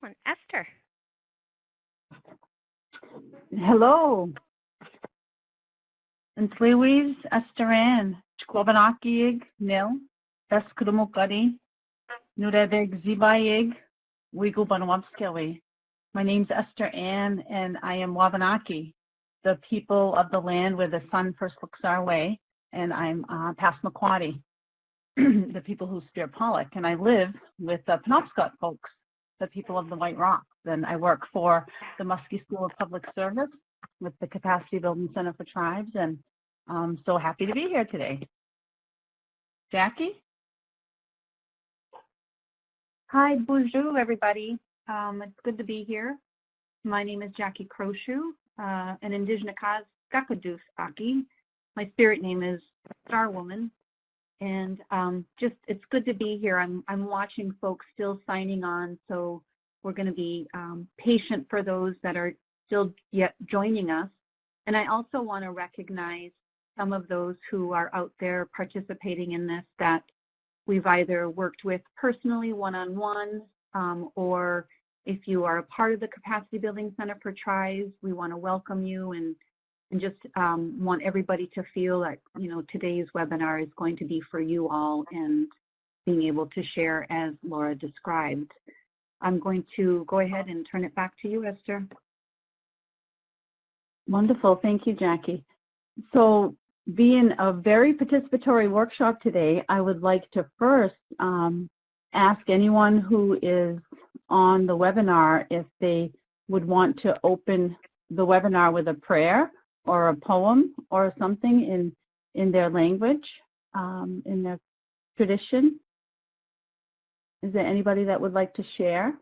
one. Esther. Hello. And Tliwiz Esteran, Chkwabanakiyig, Nil, Eskrumukari, Nurebeg Zibayig, Wigu Banwabskewi. My name's Esther Ann, and I am Wabanaki, the people of the land where the sun first looks our way, and I'm Passamaquoddy, the people who spear Pollock, and I live with the Penobscot folks, the people of the White Rocks, and I work for the Muskie School of Public Service with the Capacity Building Center for Tribes, and I'm so happy to be here today. Jackie? Hi, bonjour, everybody. It's good to be here. My name is Jackie Crowshoe, an Indigenous Gakadus Aki. My spirit name is Star Woman, and just it's good to be here. I'm watching folks still signing on, so we're going to be patient for those that are still yet joining us. And I also want to recognize some of those who are out there participating in this that we've either worked with personally one-on-one, or if you are a part of the Capacity Building Center for Tribes, we want to welcome you and just want everybody to feel that, you know, today's webinar is going to be for you all and being able to share as Laura described. I'm going to go ahead and turn it back to you, Esther. Wonderful. Thank you, Jackie. So being a very participatory workshop today, I would like to first ask anyone who is on the webinar if they would want to open the webinar with a prayer or a poem or something in their language, in their tradition. Is there anybody that would like to share?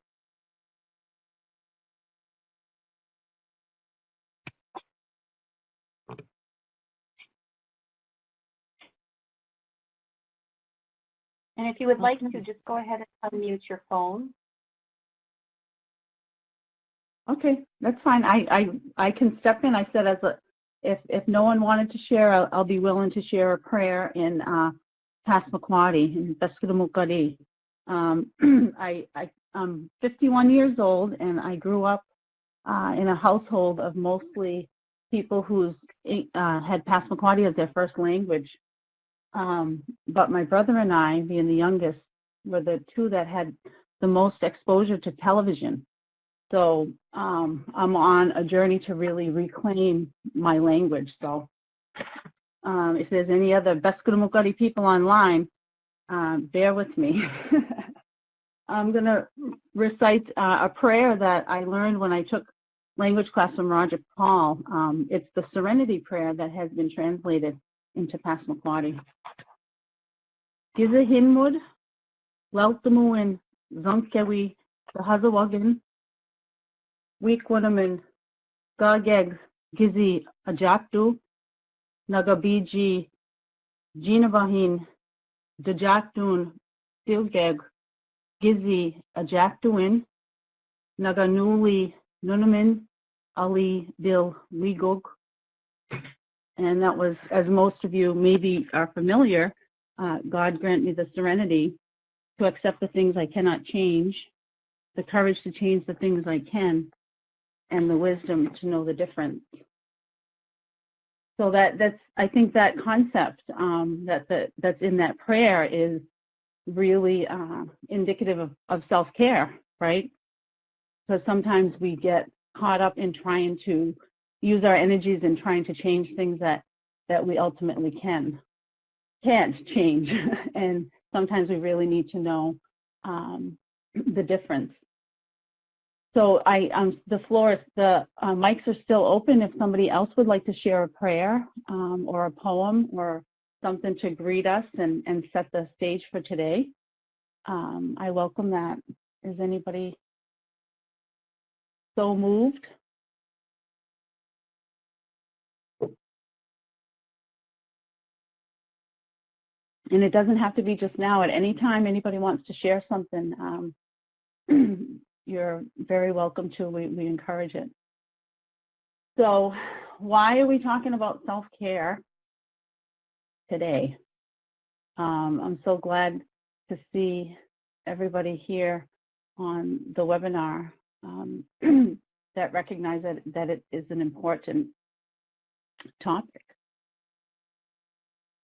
And if you would like to, just go ahead and unmute your phone. Okay, that's fine. I can step in. I said if no one wanted to share, I'll be willing to share a prayer in Passamaquoddy, in Beskidamukari. I'm 51 years old, and I grew up in a household of mostly people who had Passamaquoddy as their first language. But my brother and I, being the youngest, were the two that had the most exposure to television. So I'm on a journey to really reclaim my language. So if there's any other Beskidamukari people online, bear with me. I'm going to recite a prayer that I learned when I took language class from Roger Paul. It's the Serenity Prayer that has been translated into Passamaquoddy. Giza Hinmud, Weltamuin, Zonkewi, Sahazawagan, Weekwanaman, Gageg, Gizi, Ajaktu, Nagabiji, Jinabahin, Dajaktun, Silgeg, Gizi, Ajaktuin, Naganuli, Nunamin, Ali, Dil, Ligog. And that was, as most of you maybe are familiar, God grant me the serenity to accept the things I cannot change, the courage to change the things I can, and the wisdom to know the difference. So that's I think that concept that's in that prayer is really indicative of self-care, right? Because sometimes we get caught up in trying to use our energies and trying to change things that we ultimately can't change. And sometimes we really need to know the difference. So the floor, the mics are still open if somebody else would like to share a prayer or a poem or something to greet us and set the stage for today. I welcome that. Is anybody so moved? And it doesn't have to be just now. At any time anybody wants to share something, you're very welcome to. We encourage it. So why are we talking about self-care today? I'm so glad to see everybody here. on the webinar that recognize that it is an important topic.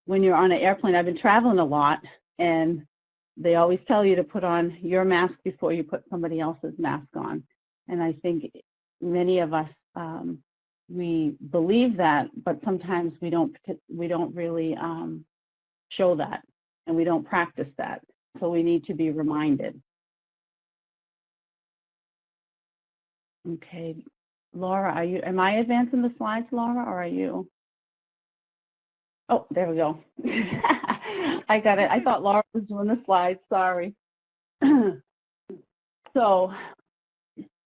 When you're on an airplane, I've been traveling a lot, and they always tell you to put on your mask before you put somebody else's mask on. And I think many of us, we believe that, but sometimes we don't really show that, and we don't practice that. So we need to be reminded. Okay, Laura, am I advancing the slides, Laura, or are you? Oh, there we go. I got it. I thought Laura was doing the slides, sorry. So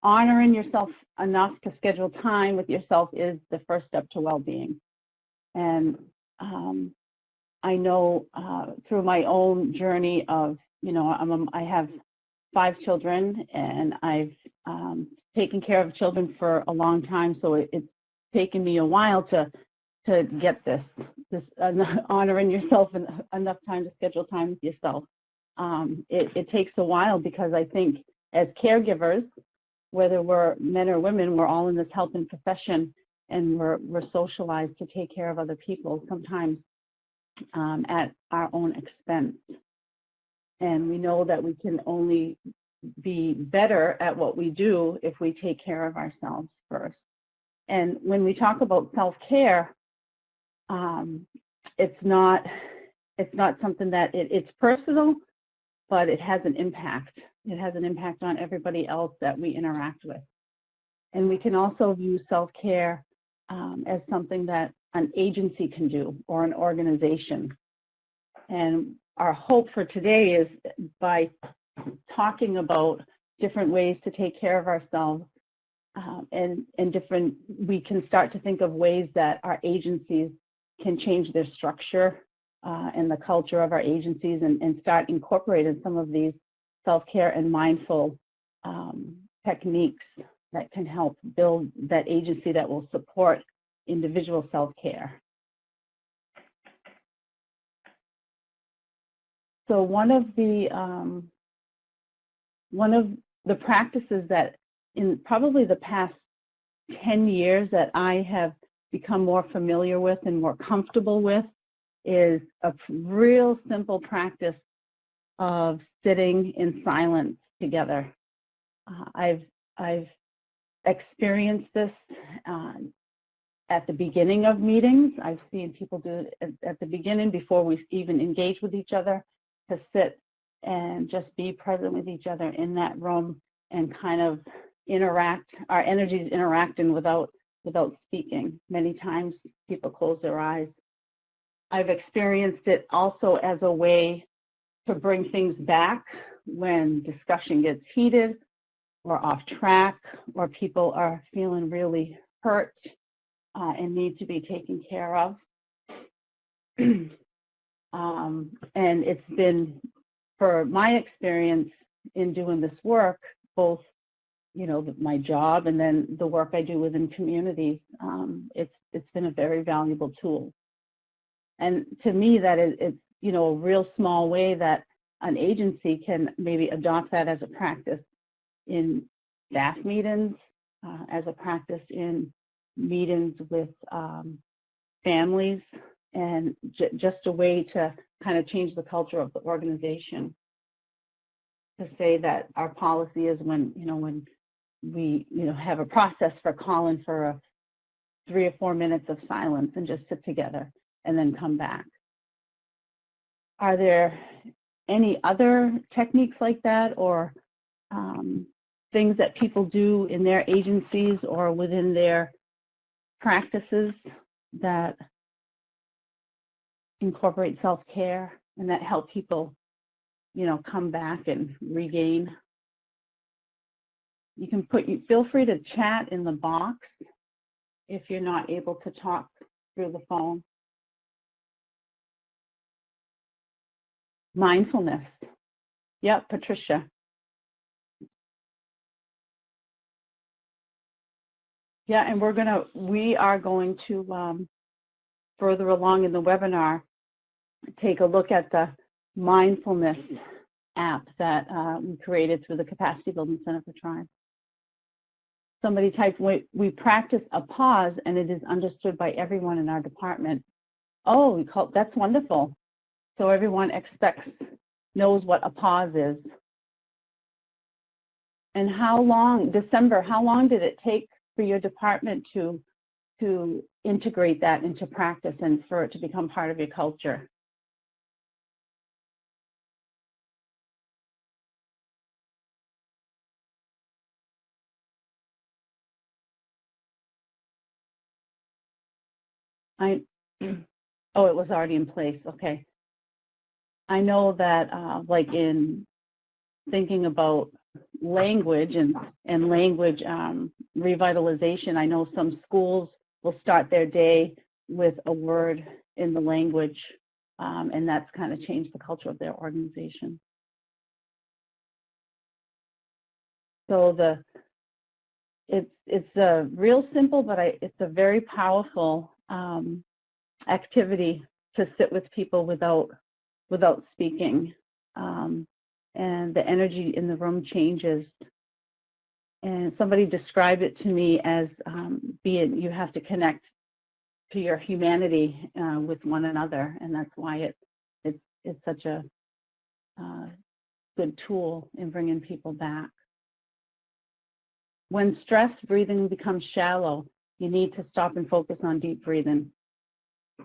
honoring yourself enough to schedule time with yourself is the first step to well-being. And I know through my own journey of, I have 5 children, and I've taken care of children for a long time, so it's taken me a while to get this honoring yourself enough time to schedule time with yourself. It takes a while, because I think as caregivers, whether we're men or women, we're all in this helping profession, and we're socialized to take care of other people, sometimes at our own expense. And we know that we can only be better at what we do if we take care of ourselves first. And when we talk about self-care, it's not something that it's personal, but it has an impact. It has an impact on everybody else that we interact with. And we can also view self-care as something that an agency can do, or an organization. And our hope for today is, by talking about different ways to take care of ourselves, and we can start to think of ways that our agencies can change their structure and the culture of our agencies, and start incorporating some of these self-care and mindful techniques that can help build that agency that will support individual self-care. So one of the practices that in probably the past 10 years that I have become more familiar with and more comfortable with is a real simple practice of sitting in silence together. I've experienced this at the beginning of meetings. I've seen people do it at the beginning, before we even engage with each other, to sit and just be present with each other in that room and kind of interact, our energies interacting without speaking. Many times people close their eyes. I've experienced it also as a way to bring things back when discussion gets heated or off track, or people are feeling really hurt and need to be taken care of. And it's been, for my experience in doing this work, both my job and then the work I do within communities, it's been a very valuable tool. And to me, that it's a real small way that an agency can maybe adopt that as a practice in staff meetings, as a practice in meetings with families, and just a way to kind of change the culture of the organization. To say that our policy is when we have a process for calling for 3 or 4 minutes of silence and just sit together and then come back. Are there any other techniques like that, or things that people do in their agencies or within their practices that incorporate self-care and that help people, come back and regain? You can feel free to chat in the box if you're not able to talk through the phone. Mindfulness. Yep, Patricia. Yeah, and we are going to, further along in the webinar, take a look at the mindfulness app that we created through the Capacity Building Center for Tribes. Somebody typed, we practice a pause and it is understood by everyone in our department. Oh, that's wonderful. So everyone knows what a pause is. And how long, December, how long did it take for your department to integrate that into practice and for it to become part of your culture? Oh, it was already in place. Okay. I know that like in thinking about language and language revitalization, I know some schools will start their day with a word in the language, and that's kind of changed the culture of their organization. So it's real simple, but it's a very powerful activity to sit with people without speaking, and the energy in the room changes. And somebody described it to me as you have to connect to your humanity with one another, and that's why it's such a good tool in bringing people back. When stress breathing becomes shallow, you need to stop and focus on deep breathing.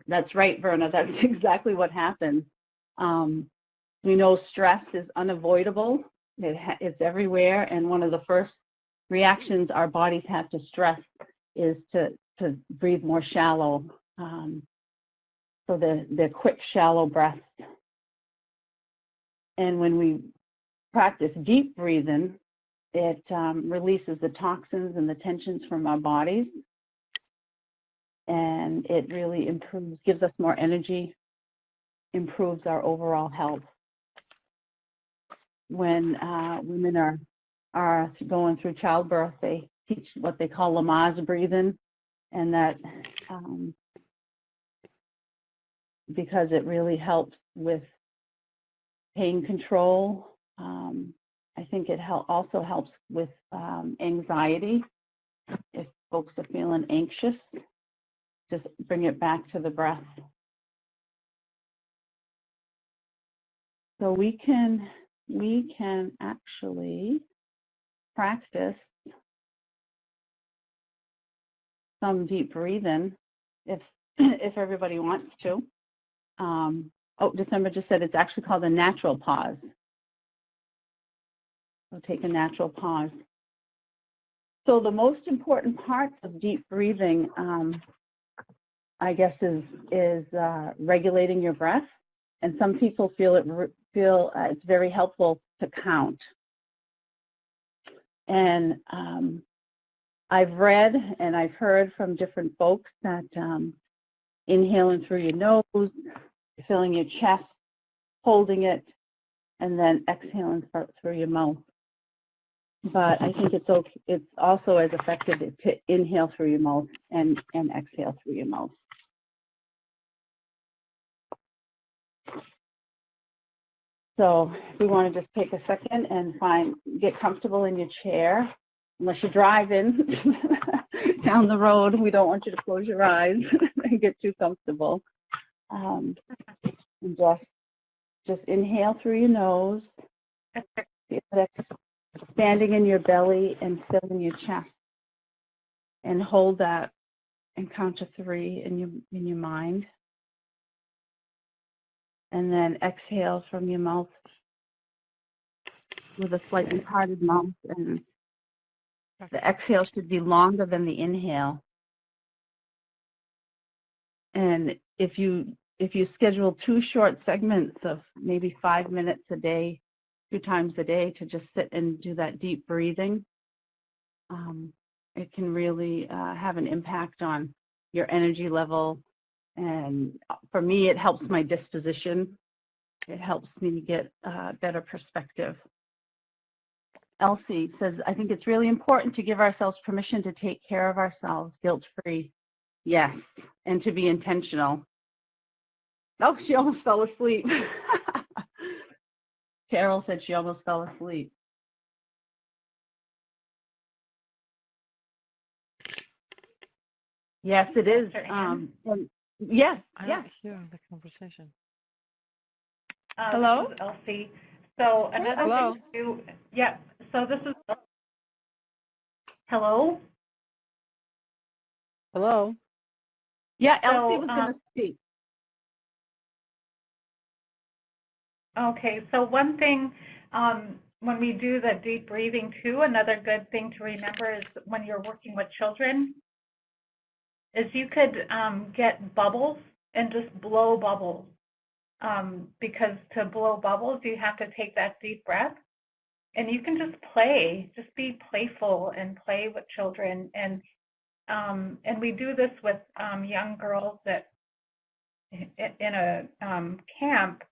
That's right, Verna. That's exactly what happens. We know stress is unavoidable. It's everywhere, and one of the first reactions our bodies have to stress is to breathe more shallow. So they're quick, shallow breaths. And when we practice deep breathing, it releases the toxins and the tensions from our bodies, and it really gives us more energy, improves our overall health. When women are going through childbirth, they teach what they call Lamaze breathing, and that because it really helps with pain control. I think it also helps with anxiety. If folks are feeling anxious, just bring it back to the breath. So we can actually practice some deep breathing if everybody wants to. December just said it's actually called a natural pause. So take a natural pause. So the most important part of deep breathing, I guess, is regulating your breath. And some people feel it's very helpful to count. And I've read and I've heard from different folks that inhaling through your nose, filling your chest, holding it, and then exhaling through your mouth. But I think it's also as effective to inhale through your mouth and exhale through your mouth. So if we want to just take a second and get comfortable in your chair, unless you're driving down the road, we don't want you to close your eyes and get too comfortable. And just inhale through your nose, expanding in your belly and filling your chest, and hold that and count to 3 in your mind. And then exhale from your mouth with a slightly parted mouth, and the exhale should be longer than the inhale. And if you schedule 2 short segments of maybe 5 minutes a day, 2 times a day, to just sit and do that deep breathing, it can really have an impact on your energy level. And for me, it helps my disposition. It helps me get better perspective. Elsie says, I think it's really important to give ourselves permission to take care of ourselves, guilt-free. Yes, and to be intentional. Oh, she almost fell asleep. Carol said she almost fell asleep. Yes, it is. Yes, I'm yes. not hearing the conversation. Hello? This is Elsie. So another Hello? thing to do, yeah, so this is, hello? Hello? Yeah, Elsie So, was going to speak. okay, so one thing, when we do the deep breathing too, another good thing to remember is when you're working with children, is you could get bubbles and just blow bubbles. Because to blow bubbles, you have to take that deep breath. And you can just play, just be playful and play with children. And we do this with young girls that in a camp.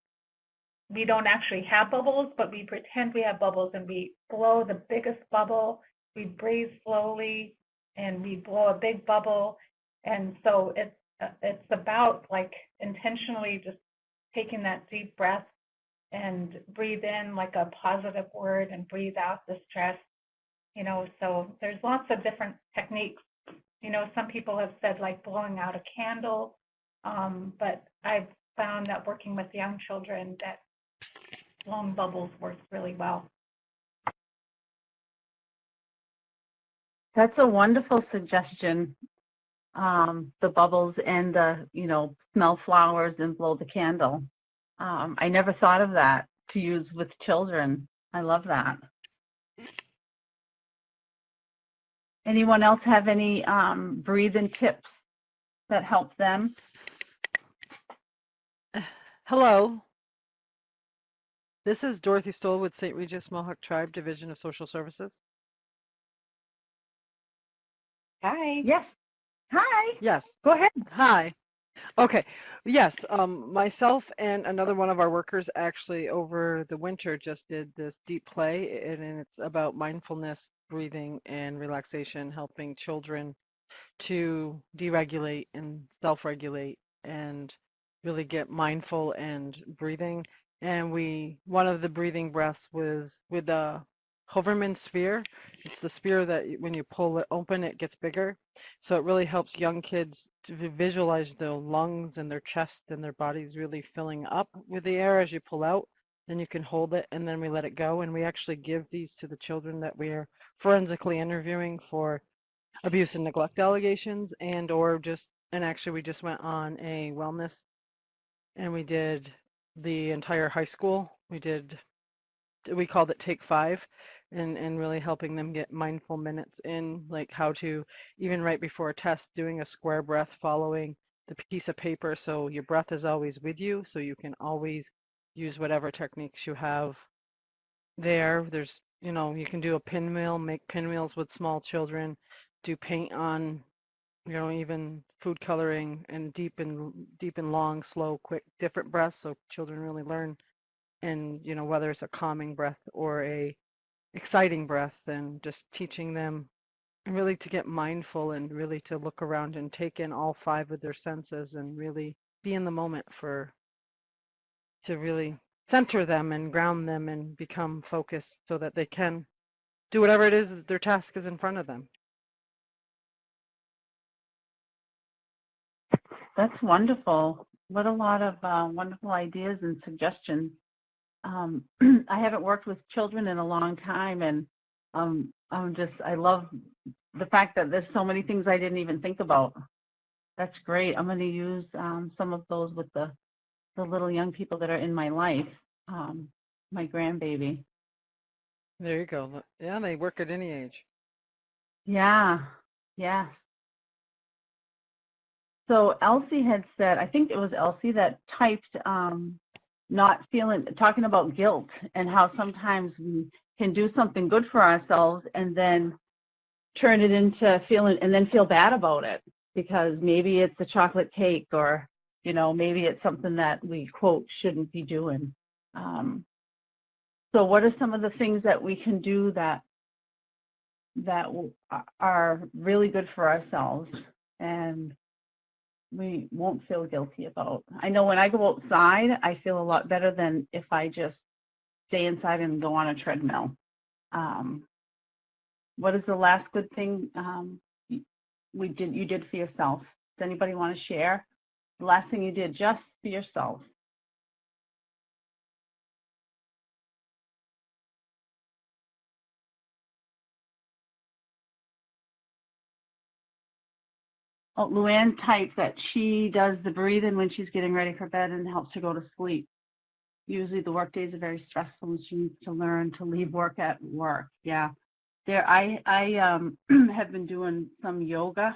We don't actually have bubbles, but we pretend we have bubbles and we blow the biggest bubble. We breathe slowly and we blow a big bubble. And so it's about like intentionally just taking that deep breath and breathe in like a positive word and breathe out the stress. So there's lots of different techniques. Some people have said like blowing out a candle, but I've found that working with young children that blowing bubbles works really well. That's a wonderful suggestion. The bubbles and the, smell flowers and blow the candle. I never thought of that to use with children. I love that. Anyone else have any breathing tips that help them? Hello? This is Dorothy Stoll with St. Regis Mohawk Tribe Division of Social Services. Hi. Yes. Hi. Yes. Go ahead. Hi. Okay. Yes. Myself and another one of our workers actually over the winter just did this deep play, and it's about mindfulness, breathing, and relaxation, helping children to deregulate and self-regulate and really get mindful and breathing. And one of the breathing breaths was with the Hoverman sphere. It's the sphere that when you pull it open, it gets bigger. So it really helps young kids to visualize their lungs and their chest and their bodies really filling up with the air as you pull out. Then you can hold it and then we let it go. And we actually give these to the children that we are forensically interviewing for abuse and neglect allegations and actually we just went on a wellness and we did the entire high school. We called it Take 5 and really helping them get mindful minutes in, like how to, even right before a test, doing a square breath following the piece of paper so your breath is always with you so you can always use whatever techniques you have there. You can do a pinwheel, make pinwheels with small children, do paint on, even food coloring and deep and long, slow, quick, different breaths so children really learn. And, whether it's a calming breath or a exciting breath, and just teaching them really to get mindful and really to look around and take in all 5 of their senses and really be in the moment to really center them and ground them and become focused so that they can do whatever it is their task is in front of them. That's wonderful. What a lot of wonderful ideas and suggestions. I haven't worked with children in a long time, and I love the fact that there's so many things I didn't even think about. That's great. I'm going to use some of those with the little young people that are in my life, my grandbaby. There you go. Yeah, they work at any age. Yeah, yeah. So Elsie had said, I think it was Elsie that typed, talking about guilt and how sometimes we can do something good for ourselves and then turn it into feeling, and then feel bad about it because maybe it's a chocolate cake or, maybe it's something that we, quote, shouldn't be doing. So what are some of the things that we can do that are really good for ourselves and we won't feel guilty about? I know when I go outside, I feel a lot better than if I just stay inside and go on a treadmill. What is the last good thing you did for yourself? Does anybody want to share the last thing you did just for yourself? Oh, Luann typed that she does the breathing when she's getting ready for bed and helps her go to sleep. Usually the work days are very stressful and she needs to learn to leave work at work. Yeah. I have been doing some yoga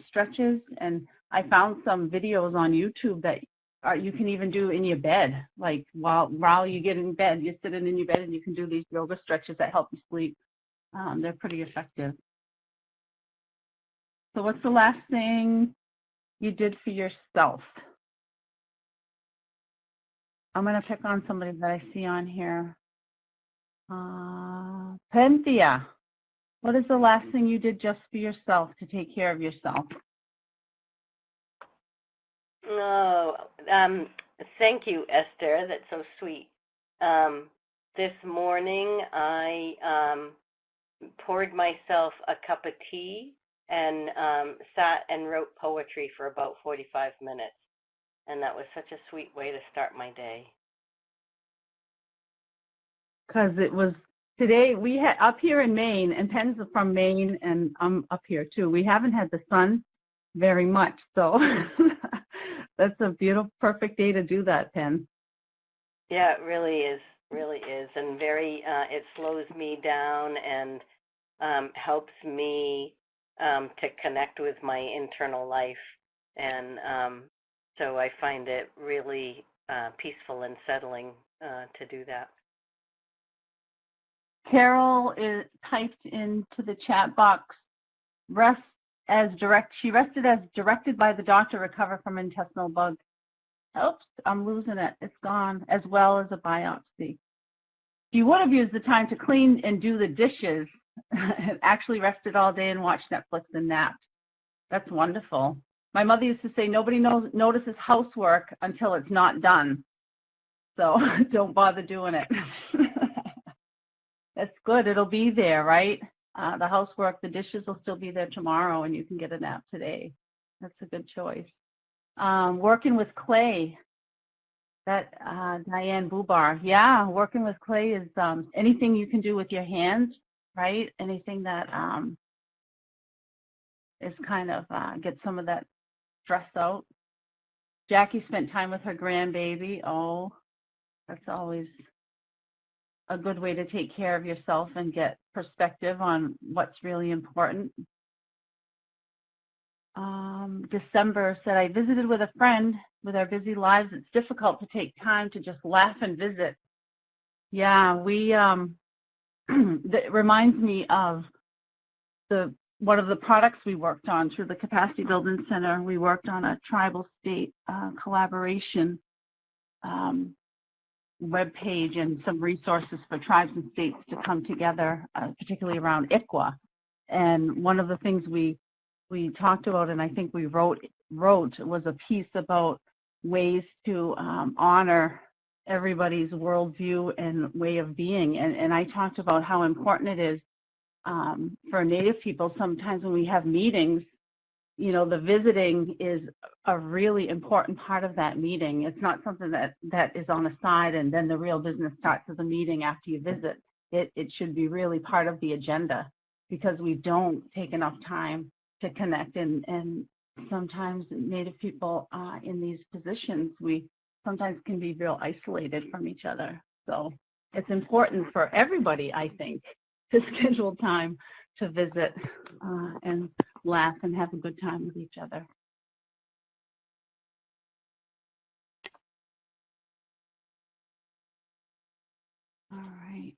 stretches, and I found some videos on YouTube that you can even do in your bed. Like while you get in bed, you're sitting in your bed and you can do these yoga stretches that help you sleep. They're pretty effective. So what's the last thing you did for yourself? I'm going to pick on somebody that I see on here. Penthea, what is the last thing you did just for yourself to take care of yourself? Oh, thank you, Esther. That's so sweet. This morning I poured myself a cup of tea and sat and wrote poetry for about 45 minutes. And that was such a sweet way to start my day. Because it was today, we had up here in Maine, and Penn's from Maine, and I'm up here too. We haven't had the sun very much, so that's a beautiful, perfect day to do that, Penn. Yeah, it really is, and very, it slows me down and helps me to connect with my internal life, and so I find it really peaceful and settling to do that. Carol is typed into the chat box, she rested as directed by the doctor, recover from intestinal bug. Oops, I'm losing it. It's gone, as well as a biopsy. She would have used the time to clean and do the dishes and actually rested all day and watched Netflix and napped. That's wonderful. My mother used to say nobody notices housework until it's not done. So don't bother doing it. That's good. It'll be there, right? The housework, the dishes will still be there tomorrow, and you can get a nap today. That's a good choice. Working with clay. That Diane Bubar. Yeah, working with clay is anything you can do with your hands, right? Anything that is kind of get some of that stress out. Jackie spent time with her grandbaby. Oh, that's always a good way to take care of yourself and get perspective on what's really important. December said, I visited with a friend. With our busy lives, it's difficult to take time to just laugh and visit. Yeah, we, that reminds me of one of the products we worked on through the Capacity Building Center. We worked on a tribal state collaboration web page and some resources for tribes and states to come together, particularly around ICWA. And one of the things we talked about, and I think we wrote was a piece about ways to honor everybody's worldview and way of being. And I talked about how important it is for Native people. Sometimes when we have meetings, you know, the visiting is a really important part of that meeting. It's not something that is on the side and then the real business starts as a meeting after you visit. It should be really part of the agenda, because we don't take enough time to connect, and sometimes Native people in these positions, we sometimes can be real isolated from each other. So it's important for everybody, I think, to schedule time to visit and laugh and have a good time with each other. All right.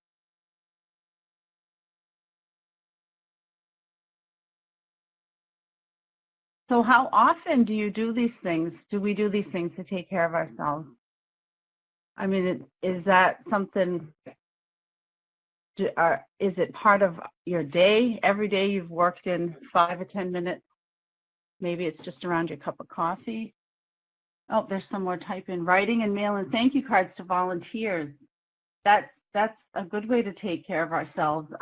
So how often do you do these things? Do we do these things to take care of ourselves? I mean, is that something, is it part of your day? Every day you've worked in 5 or 10 minutes? Maybe it's just around your cup of coffee. Oh, there's some more type in. Writing and mailing thank you cards to volunteers. That's that's a good way to take care of ourselves.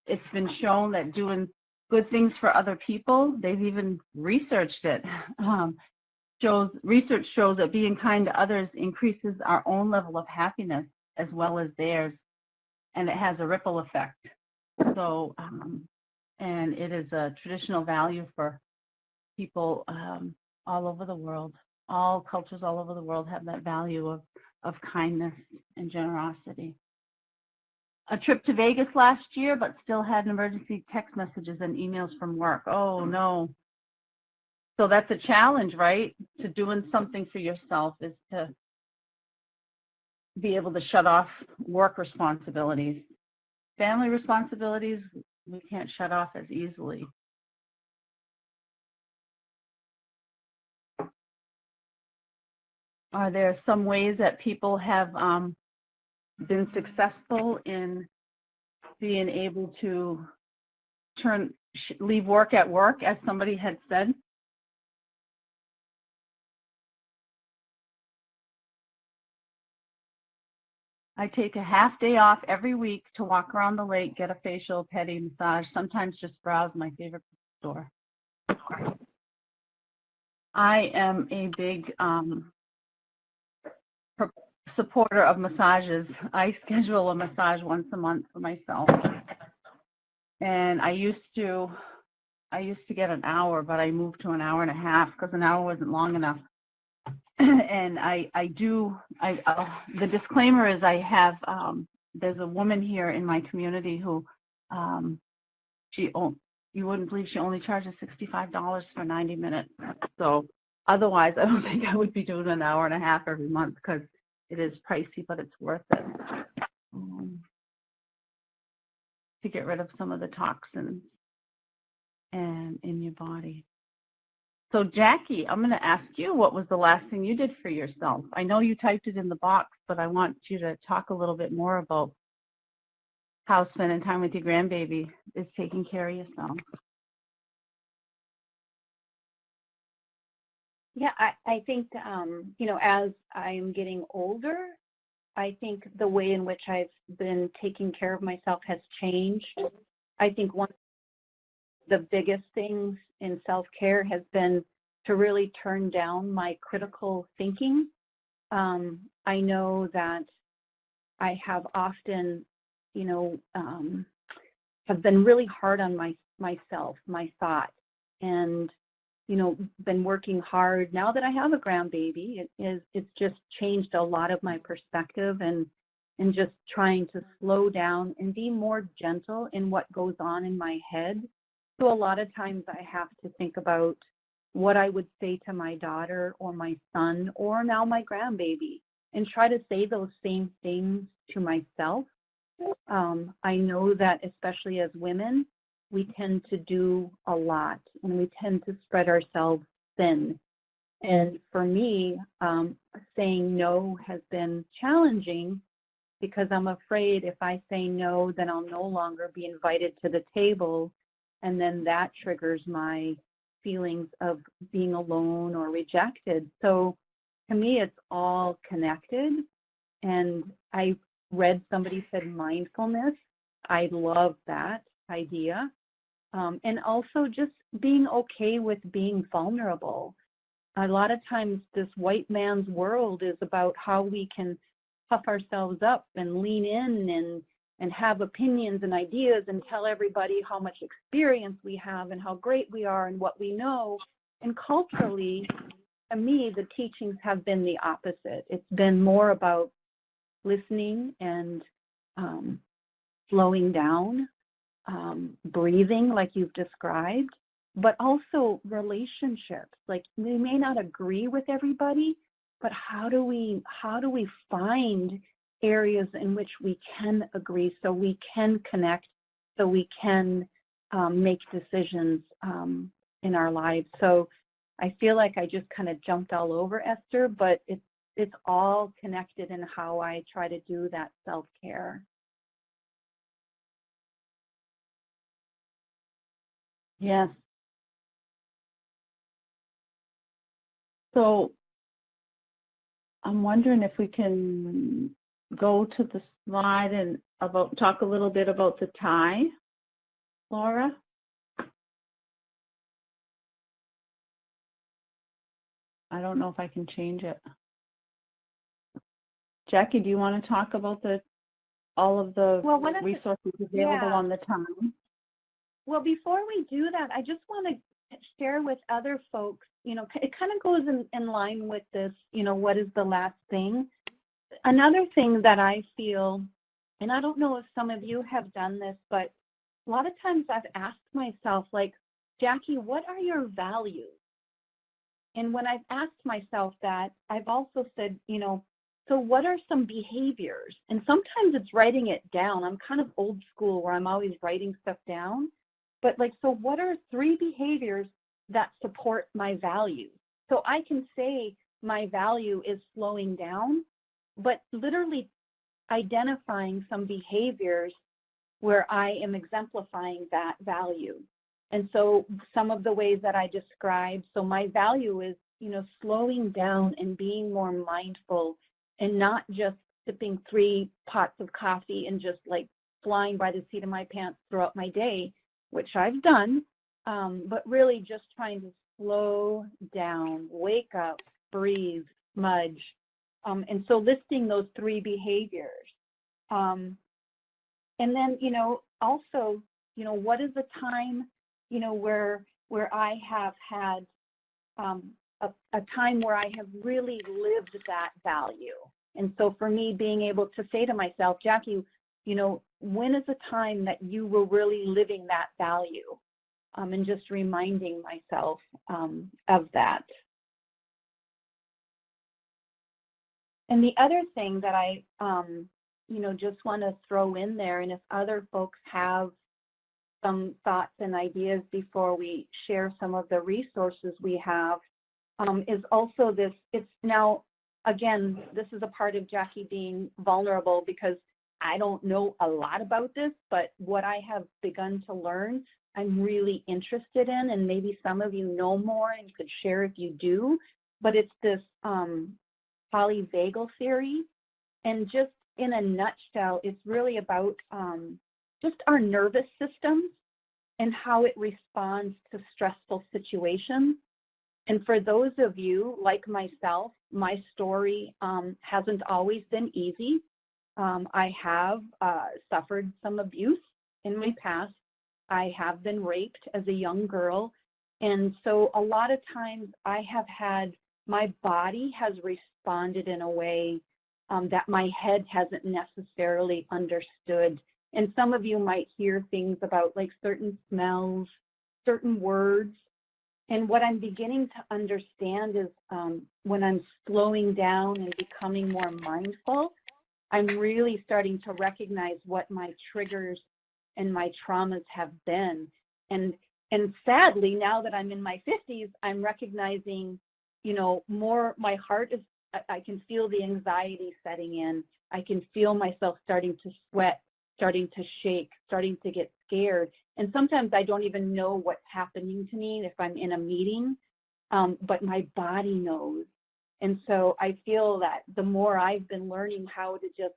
It's been shown that doing good things for other people, they've even researched it, research shows that being kind to others increases our own level of happiness as well as theirs, and it has a ripple effect. So, and it is a traditional value for people all over the world. All cultures all over the world have that value of kindness and generosity. A trip to Vegas last year, but still had emergency text messages and emails from work. Oh, no. So that's a challenge, right? To doing something for yourself is to be able to shut off work responsibilities. Family responsibilities, we can't shut off as easily. Are there some ways that people have been successful in being able to leave work at work, as somebody had said? I take a half day off every week to walk around the lake, get a facial, pedi, massage, sometimes just browse my favorite store. I am a big supporter of massages. I schedule a massage once a month for myself. And I used to get an hour, but I moved to an hour and a half because an hour wasn't long enough. And the disclaimer is I have, there's a woman here in my community who, you wouldn't believe she only charges $65 for 90 minutes. So otherwise, I don't think I would be doing an hour and a half every month because it is pricey, but it's worth it to get rid of some of the toxins and in your body. So Jackie, I'm going to ask you, what was the last thing you did for yourself? I know you typed it in the box, but I want you to talk a little bit more about how spending time with your grandbaby is taking care of yourself. Yeah, I think, as I'm getting older, I think the way in which I've been taking care of myself has changed. I think one of the biggest things in self-care has been to really turn down my critical thinking. I know that I have often, have been really hard on myself, my thoughts, and been working hard. Now that I have a grandbaby, it's just changed a lot of my perspective and just trying to slow down and be more gentle in what goes on in my head. So a lot of times I have to think about what I would say to my daughter or my son or now my grandbaby and try to say those same things to myself. I know that especially as women, we tend to do a lot and we tend to spread ourselves thin. And for me, saying no has been challenging because I'm afraid if I say no, then I'll no longer be invited to the table, and then that triggers my feelings of being alone or rejected. So to me, it's all connected. And I read somebody said mindfulness. I love that idea. And also just being okay with being vulnerable. A lot of times this white man's world is about how we can puff ourselves up and lean in and have opinions and ideas and tell everybody how much experience we have and how great we are and what we know. And culturally, to me, the teachings have been the opposite. It's been more about listening and slowing down, breathing like you've described, but also relationships. Like we may not agree with everybody, but how do we find areas in which we can agree so we can connect, so we can make decisions in our lives. So I feel like I just kind of jumped all over Esther, but it's all connected in how I try to do that self-care. Yes. So I'm wondering if we can go to the slide and talk a little bit about the tie, Laura? I don't know if I can change it. Jackie, do you want to talk about all of the resources available on the time? Well, before we do that, I just want to share with other folks, it kind of goes in line with this, what is the last thing? Another thing that I feel, and I don't know if some of you have done this, but a lot of times I've asked myself, like, Jackie, what are your values? And when I've asked myself that, I've also said, so what are some behaviors? And sometimes it's writing it down. I'm kind of old school where I'm always writing stuff down. But so what are 3 behaviors that support my values? So I can say my value is slowing down, but literally identifying some behaviors where I am exemplifying that value. And so some of the ways that I described, so my value is, slowing down and being more mindful and not just sipping 3 pots of coffee and just like flying by the seat of my pants throughout my day, which I've done, but really just trying to slow down, wake up, breathe, smudge. And so listing those 3 behaviors. And then, also, what is the time, where I have had a time where I have really lived that value. And so for me, being able to say to myself, Jackie, when is the time that you were really living that value? And just reminding myself of that. And the other thing that I, just want to throw in there, and if other folks have some thoughts and ideas before we share some of the resources we have, is also this, it's now, again, this is a part of Jackie being vulnerable because I don't know a lot about this, but what I have begun to learn, I'm really interested in, and maybe some of you know more and could share if you do, but it's this polyvagal theory, and just in a nutshell, it's really about just our nervous system and how it responds to stressful situations. And for those of you, like myself, my story hasn't always been easy. I have suffered some abuse in my past. I have been raped as a young girl. And so a lot of times I have had, my body has responded in a way that my head hasn't necessarily understood. And some of you might hear things about like certain smells, certain words. And what I'm beginning to understand is when I'm slowing down and becoming more mindful, I'm really starting to recognize what my triggers and my traumas have been. And sadly, now that I'm in my 50s, I'm recognizing, more, my heart is, I can feel the anxiety setting in. I can feel myself starting to sweat, starting to shake, starting to get scared. And sometimes I don't even know what's happening to me if I'm in a meeting, but my body knows. And so I feel that the more I've been learning how to just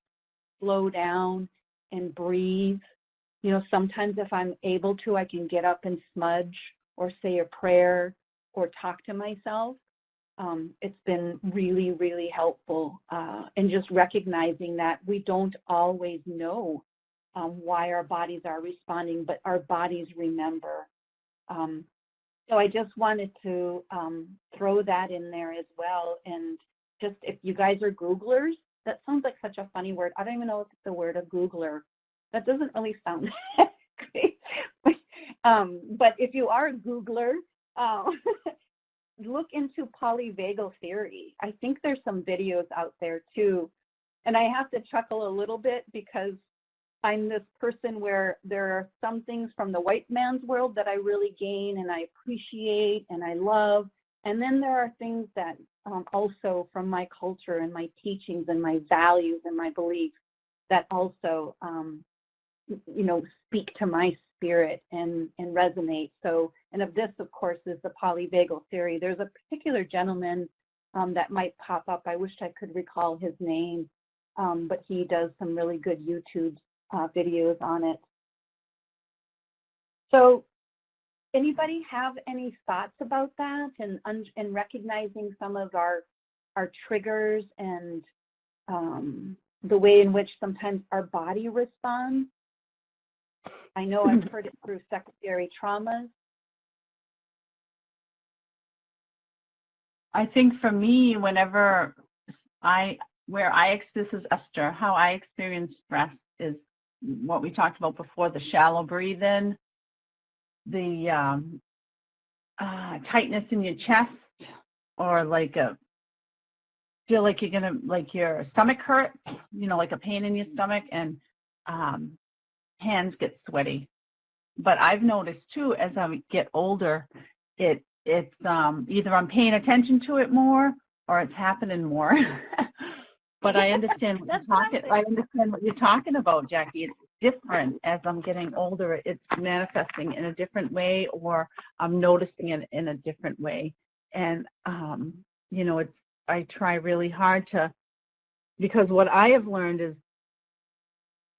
slow down and breathe, sometimes if I'm able to, I can get up and smudge or say a prayer or talk to myself. It's been really, really helpful. And just recognizing that we don't always know why our bodies are responding, but our bodies remember. So I just wanted to throw that in there as well. And just if you guys are Googlers, that sounds like such a funny word. I don't even know if it's the word, a Googler. That doesn't really sound great. But if you are a Googler, look into polyvagal theory. I think there's some videos out there too. And I have to chuckle a little bit because I'm this person where there are some things from the white man's world that I really gain and I appreciate and I love. And then there are things that also from my culture and my teachings and my values and my beliefs that also, speak to my spirit and resonate. So, and of this, of course, is the polyvagal theory. There's a particular gentleman that might pop up. I wish I could recall his name. but he does some really good YouTube videos on it. So anybody have any thoughts about that and recognizing some of our triggers and the way in which sometimes our body responds? I know I've heard it through secondary traumas. I think for me, where this is Esther, how I experience stress is what we talked about before, the shallow breathing, the tightness in your chest, or feel like you're gonna, like your stomach hurt, like a pain in your stomach, and hands get sweaty. But I've noticed too, as I get older, it's either I'm paying attention to it more or it's happening more. But I understand I understand what you're talking about, Jackie. It's different as I'm getting older. It's manifesting in a different way, or I'm noticing it in a different way. And I try really hard because what I have learned is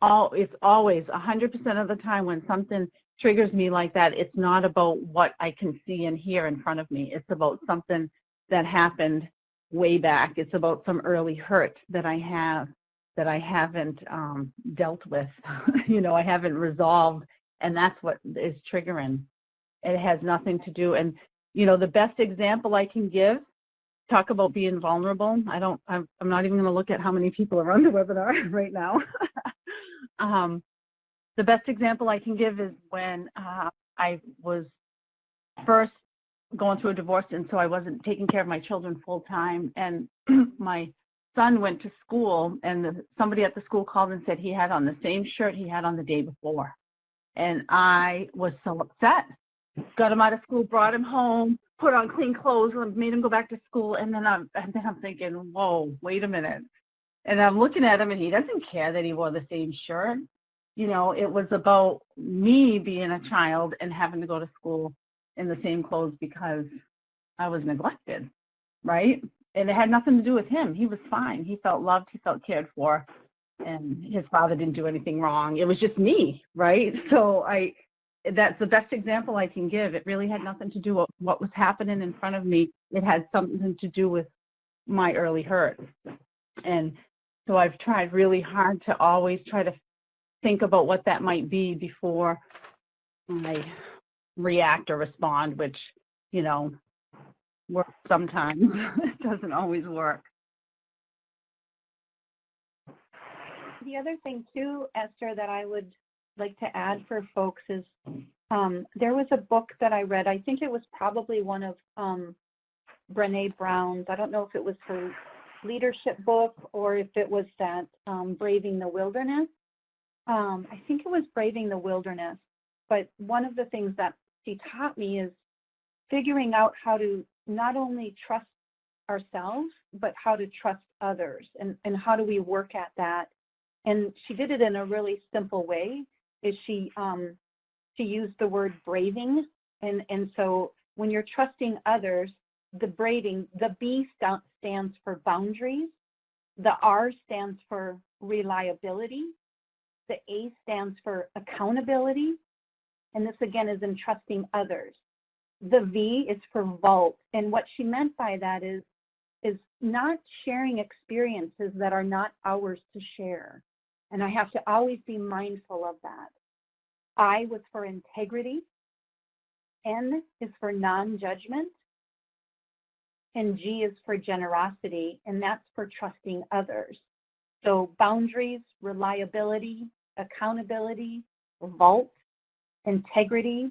it's always 100% of the time when something triggers me like that, it's not about what I can see and hear in front of me. It's about something that happened way back. It's about some early hurt that I have that I haven't dealt with, I haven't resolved, and that's what is triggering. It has nothing to do, and the best example I can give, talk about being vulnerable. I'm not even going to look at how many people are on the webinar right now. The best example I can give is when I was first going through a divorce, and so I wasn't taking care of my children full time, and my son went to school, and somebody at the school called and said he had on the same shirt he had on the day before. And I was so upset. Got him out of school, brought him home, put on clean clothes, and made him go back to school, and then I'm thinking, whoa, wait a minute. And I'm looking at him, and he doesn't care that he wore the same shirt. It was about me being a child and having to go to school in the same clothes because I was neglected, right? And it had nothing to do with him. He was fine. He felt loved. He felt cared for. And his father didn't do anything wrong. It was just me, right? So that's the best example I can give. It really had nothing to do with what was happening in front of me. It had something to do with my early hurt. And so I've tried really hard to always try to think about what that might be before I react or respond, which, works sometimes. It doesn't always work. The other thing too, Esther, that I would like to add for folks is there was a book that I read. I think it was probably one of Brene Brown's. I don't know if it was her leadership book or if it was that Braving the Wilderness. I think it was Braving the Wilderness. But one of the things that she taught me is figuring out how to not only trust ourselves, but how to trust others, and how do we work at that. And she did it in a really simple way. She used the word braving, and so when you're trusting others, the braving, the B stands for boundaries, the R stands for reliability, the A stands for accountability, and this again is in trusting others. The V is for vault, and what she meant by that is not sharing experiences that are not ours to share. And I have to always be mindful of that. I was for integrity. N is for non-judgment. And G is for generosity, and that's for trusting others. So boundaries, reliability, accountability, vault, integrity,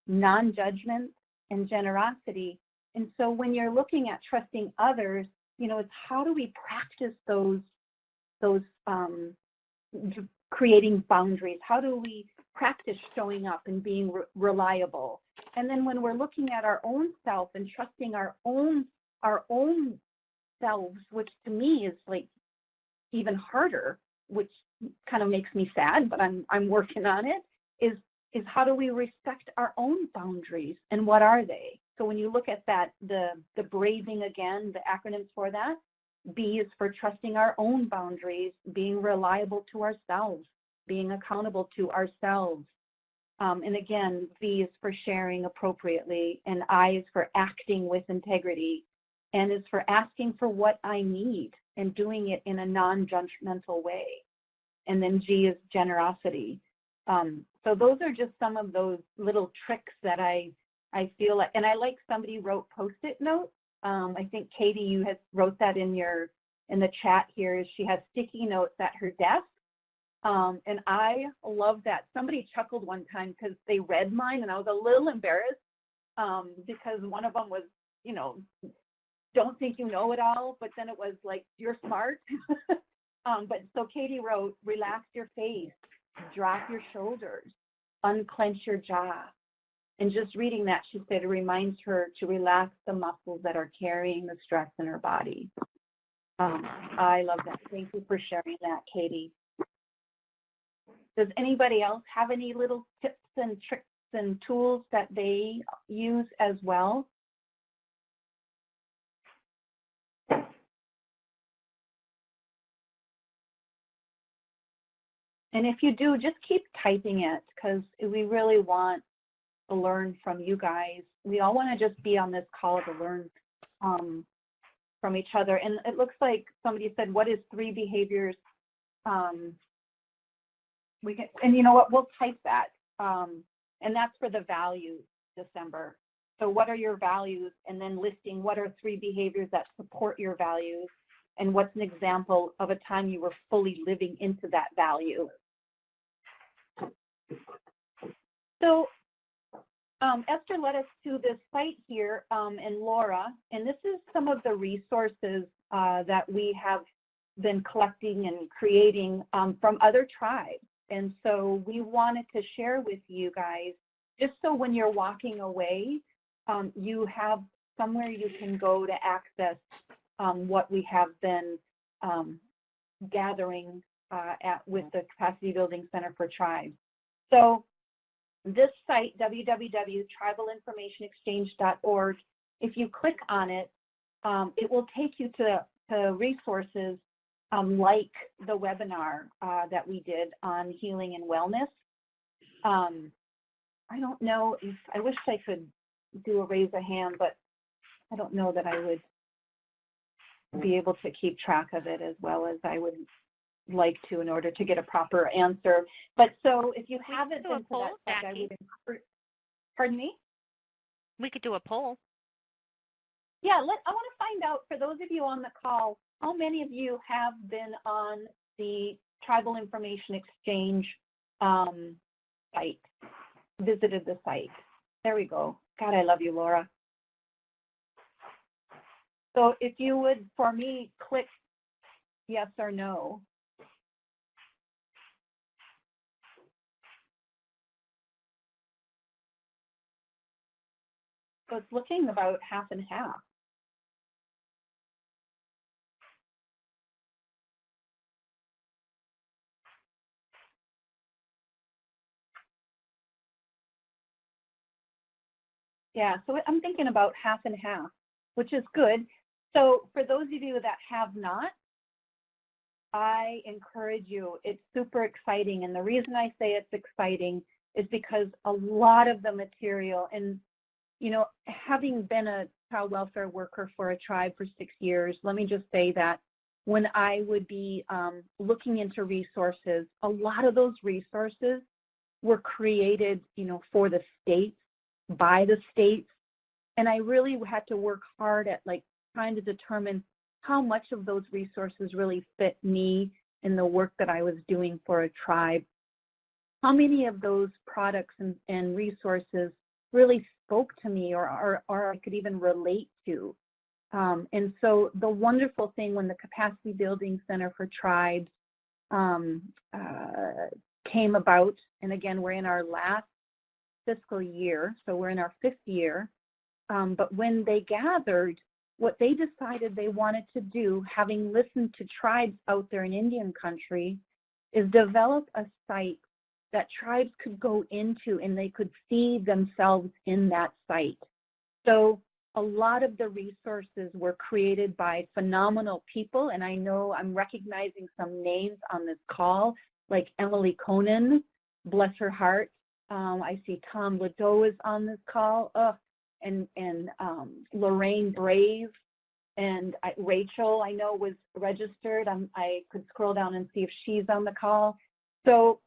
non-judgment, and generosity. And so when you're looking at trusting others, it's how do we practice those creating boundaries? How do we practice showing up and being reliable? And then when we're looking at our own self and trusting our own selves, which to me is like even harder, which kind of makes me sad, but I'm working on it, is how do we respect our own boundaries, and what are they? So when you look at that, the braving again, the acronyms for that, B is for trusting our own boundaries, being reliable to ourselves, being accountable to ourselves. And again, V is for sharing appropriately, and I is for acting with integrity, and is for asking for what I need and doing it in a non-judgmental way. And then G is generosity. So those are just some of those little tricks that I feel like, and I like somebody wrote Post-it notes. I think Katie, you wrote that in the chat here. She has sticky notes at her desk. And I love that. Somebody chuckled one time because they read mine, and I was a little embarrassed because one of them was, you know, don't think you know it all, but then it was like, you're smart. But so Katie wrote, relax your face, drop your shoulders, unclench your jaw. And just reading that, she said it reminds her to relax the muscles that are carrying the stress in her body. I love that. Thank you for sharing that, Katie. Does anybody else have any little tips and tricks and tools that they use as well? And if you do, just keep typing it, because we really want to learn from you guys. We all want to just be on this call to learn from each other. And it looks like somebody said, what is 3 behaviors? We can, and you know what, we'll type that. And that's for the values, December. So what are your values? And then listing what are 3 behaviors that support your values, and what's an example of a time you were fully living into that value. So Esther led us to this site here, and Laura, and this is some of the resources that we have been collecting and creating from other tribes. And so we wanted to share with you guys, just so when you're walking away, you have somewhere you can go to access what we have been gathering with the Capacity Building Center for Tribes. So this site, www.tribalinformationexchange.org, if you click on it, it will take you to resources like the webinar that we did on healing and wellness. I don't know if, I wish I could do a raise a hand, but I don't know that I would be able to keep track of it as well as I would like to in order to get a proper answer. But so if you haven't been to that site, I would encourage, pardon me? We could do a poll. Yeah, I want to find out, for those of you on the call, how many of you have been on the Tribal Information Exchange site, visited the site? There we go. God, I love you, Laura. So if you would, for me, click yes or no. So it's looking about half and half. Yeah, so I'm thinking about half and half, which is good. So for those of you that have not, I encourage you. It's super exciting. And the reason I say it's exciting is because a lot of the material, and, you know, having been a child welfare worker for a tribe for 6 years, let me just say that when I would be looking into resources, a lot of those resources were created, you know, for the states, by the states. And I really had to work hard at like trying to determine how much of those resources really fit me in the work that I was doing for a tribe. How many of those products and resources really spoke to me or I could even relate to. And so the wonderful thing when the Capacity Building Center for Tribes came about, and again, we're in our last fiscal year, so we're in our 5th year, but when they gathered, what they decided they wanted to do, having listened to tribes out there in Indian country, is develop a site that tribes could go into and they could see themselves in that site. So a lot of the resources were created by phenomenal people, and I know I'm recognizing some names on this call, like Emily Conan, bless her heart. I see Tom Ladeau is on this call, and Lorraine Brave, and Rachel, I know, was registered. I could scroll down and see if she's on the call. So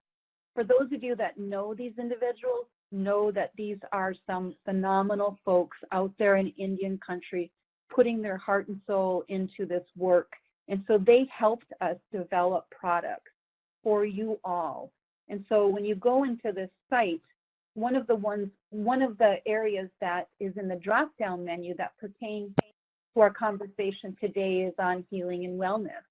for those of you that know these individuals, know that these are some phenomenal folks out there in Indian country putting their heart and soul into this work. And so they helped us develop products for you all. And so when you go into this site, one of the areas that is in the drop-down menu that pertains to our conversation today is on healing and wellness.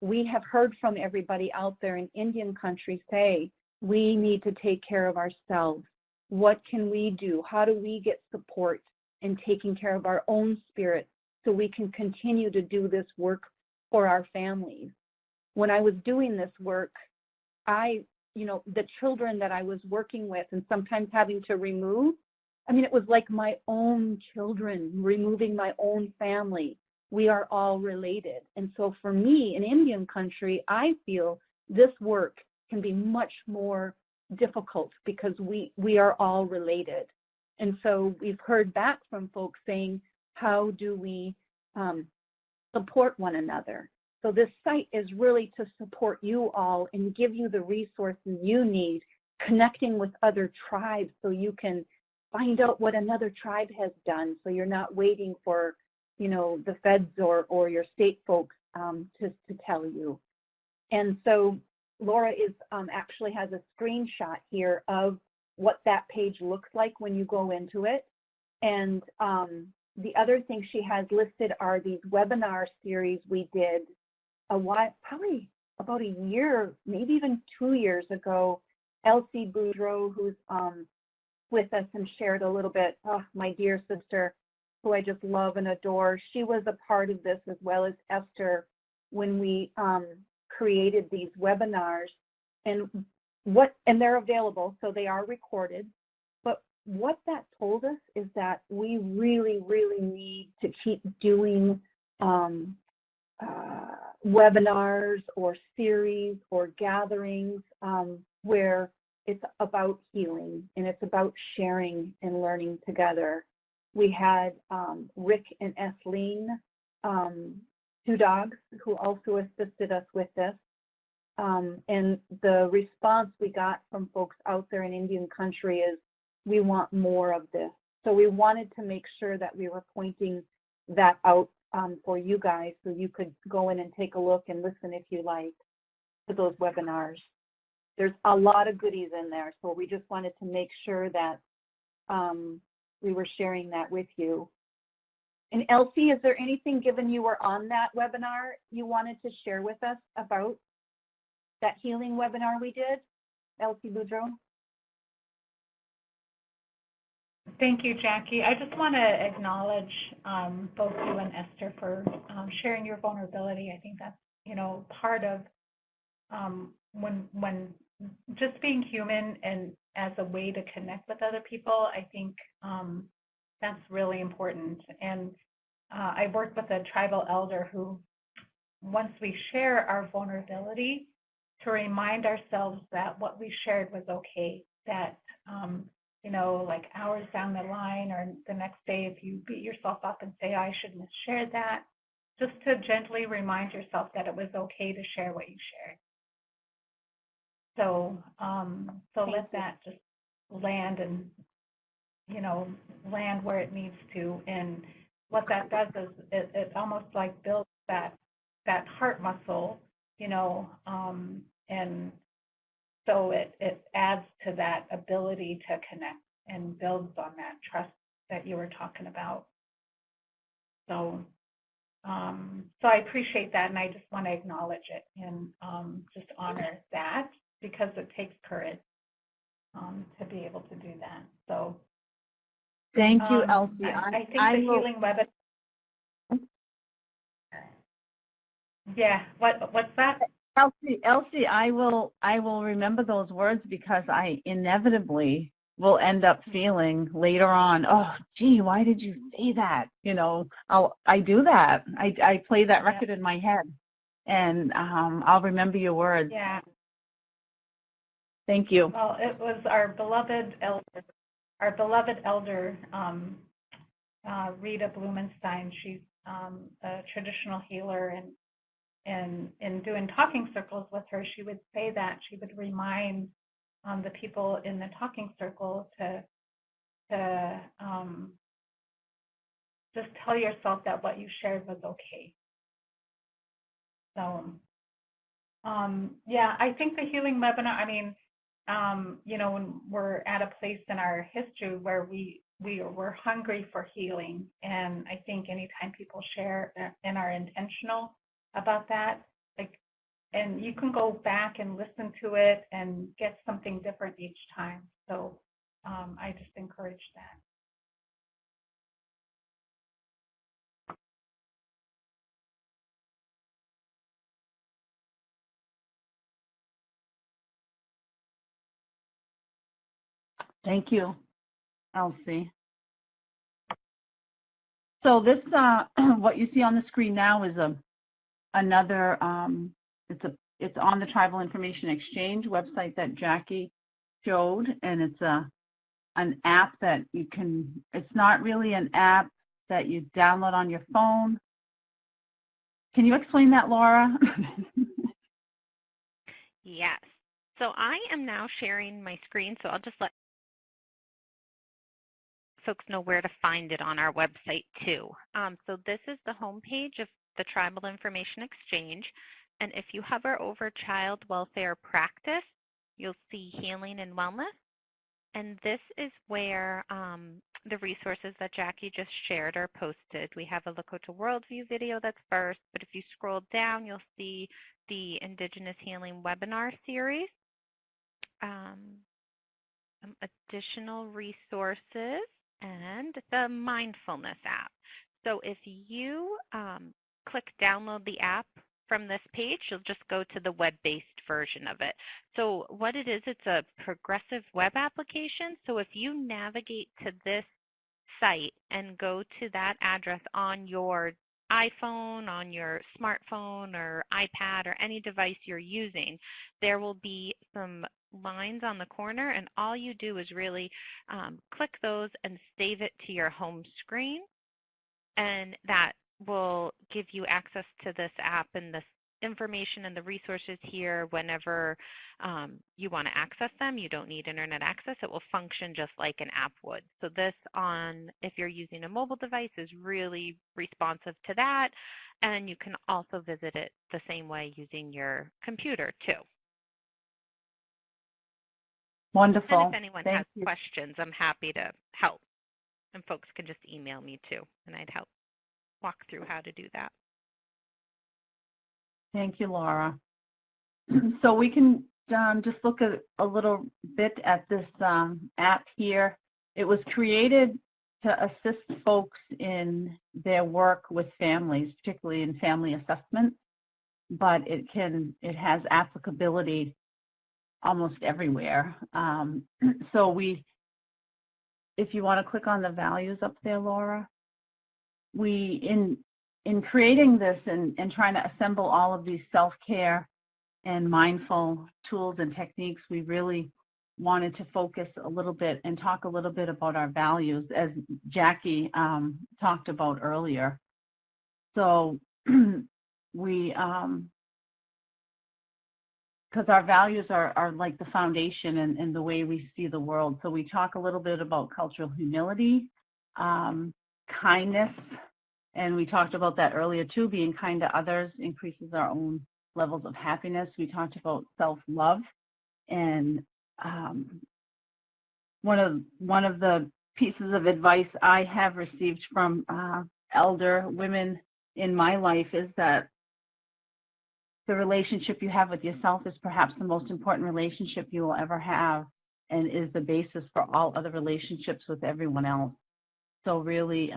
We have heard from everybody out there in Indian country say, we need to take care of ourselves. What can we do? How do we get support in taking care of our own spirit so we can continue to do this work for our families? When I was doing this work, the children that I was working with and sometimes having to remove, it was like my own children, removing my own family. We are all related. And so for me in Indian country, I feel this work can be much more difficult because we are all related. And so we've heard back from folks saying, how do we support one another? So this site is really to support you all and give you the resources you need, connecting with other tribes so you can find out what another tribe has done, so you're not waiting for, the feds or your state folks to tell you. And so Laura actually has a screenshot here of what that page looks like when you go into it. And the other thing she has listed are these webinar series we did probably about a year, maybe even 2 years ago. Elsie Boudreau, who's with us and shared a little bit, my dear sister, who I just love and adore. She was a part of this as well as Esther when we created these webinars, and they're available, so they are recorded. But what that told us is that we really, really need to keep doing webinars or series or gatherings where it's about healing and it's about sharing and learning together. We had Rick and Esleen, two dogs, who also assisted us with this. And the response we got from folks out there in Indian country is, we want more of this. So we wanted to make sure that we were pointing that out for you guys so you could go in and take a look and listen if you like to those webinars. There's a lot of goodies in there, so we just wanted to make sure that we were sharing that with you. And Elsie, is there anything, given you were on that webinar, you wanted to share with us about that healing webinar we did? Elsie Boudreau? Thank you, Jackie. I just want to acknowledge both you and Esther for sharing your vulnerability. I think that's, part of when just being human and as a way to connect with other people, I think that's really important. And I worked with a tribal elder who, once we share our vulnerability, to remind ourselves that what we shared was okay, that like hours down the line or the next day, if you beat yourself up and say, I shouldn't have shared that, just to gently remind yourself that it was okay to share what you shared. So, let that just land and, land where it needs to. And what that does is it almost like builds that heart muscle, and so it adds to that ability to connect and builds on that trust that you were talking about. So, so I appreciate that, and I just want to acknowledge it and just honor that, because it takes courage to be able to do that. So, thank you, Elsie. I think the healing webinar. Yeah. What's that? Elsie, I will remember those words, because I inevitably will end up feeling later on, oh, gee, why did you say that? You know, I do that. I play that Yeah. record in my head, and I'll remember your words. Yeah. Thank you. Well, it was our beloved elder, Rita Blumenstein. She's a traditional healer, and in doing talking circles with her, she would say that she would remind the people in the talking circle to just tell yourself that what you shared was okay. So, yeah, I think the healing webinar, I mean, you know, when we're at a place in our history where we're hungry for healing, and I think anytime people share and are intentional about that, like, and you can go back and listen to it and get something different each time. So I just encourage that. Thank you, Elsie. So this, what you see on the screen now is another, it's on the Tribal Information Exchange website that Jackie showed, and it's an app that you can, it's not really an app that you download on your phone. Can you explain that, Laura? Yes. So I am now sharing my screen, so I'll just let folks know where to find it on our website too. So this is the homepage of the Tribal Information Exchange, and if you hover over Child Welfare Practice, you'll see Healing and Wellness, and this is where the resources that Jackie just shared are posted. We have a Lakota Worldview video that's first, but if you scroll down, you'll see the Indigenous Healing webinar series, some additional resources, and the Mindfulness app. So if you click download the app from this page, you'll just go to the web-based version of it. So what it is, it's a progressive web application. So if you navigate to this site and go to that address on your iPhone, on your smartphone or iPad or any device you're using, there will be some lines on the corner, and all you do is really click those and save it to your home screen, and that will give you access to this app and this information and the resources here whenever you want to access them. You don't need internet access. It will function just like an app would. So this if you're using a mobile device, is really responsive to that, and you can also visit it the same way using your computer too. Wonderful. And if anyone Thank has you. questions, I'm happy to help. And folks can just email me too, and I'd help walk through how to do that. Thank you, Laura. So we can just look at a little bit at this app here. It was created to assist folks in their work with families, particularly in family assessment, but it has applicability almost everywhere. So if you want to click on the values up there, Laura, in creating this and trying to assemble all of these self-care and mindful tools and techniques, we really wanted to focus a little bit and talk a little bit about our values, as Jackie talked about earlier. So we, because our values are like the foundation and the way we see the world. So we talk a little bit about cultural humility, kindness, and we talked about that earlier too. Being kind to others increases our own levels of happiness. We talked about self-love, and one of the pieces of advice I have received from elder women in my life is that the relationship you have with yourself is perhaps the most important relationship you will ever have, and is the basis for all other relationships with everyone else. So really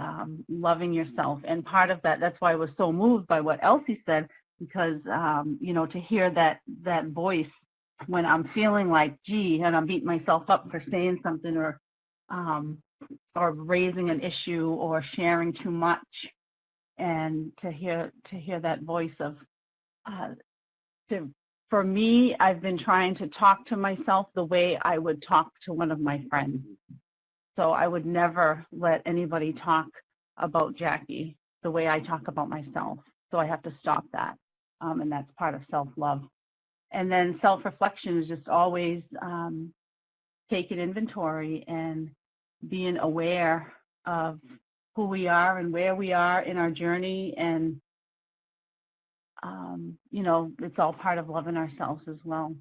loving yourself. And part of that's why I was so moved by what Elsie said, because, you know, to hear that voice when I'm feeling like, gee, and I'm beating myself up for saying something or raising an issue or sharing too much, and to hear that voice of for me, I've been trying to talk to myself the way I would talk to one of my friends. So I would never let anybody talk about Jackie the way I talk about myself. So I have to stop that, and that's part of self-love. And then self-reflection is just always taking inventory and being aware of who we are and where we are in our journey. And, you know, it's all part of loving ourselves as well.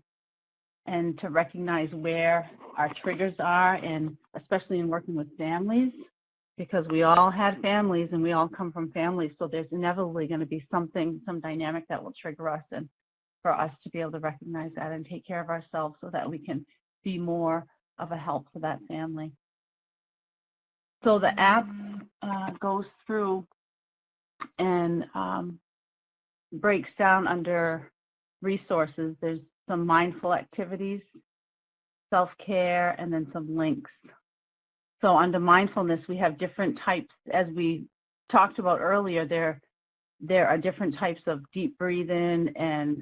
And to recognize where our triggers are, and especially in working with families, because we all had families and we all come from families. So there's inevitably going to be some dynamic that will trigger us, and for us to be able to recognize that and take care of ourselves so that we can be more of a help to that family. So the app goes through and breaks down under resources. There's some mindful activities, self-care, and then some links. So under mindfulness, we have different types. As we talked about earlier, there are different types of deep breathing and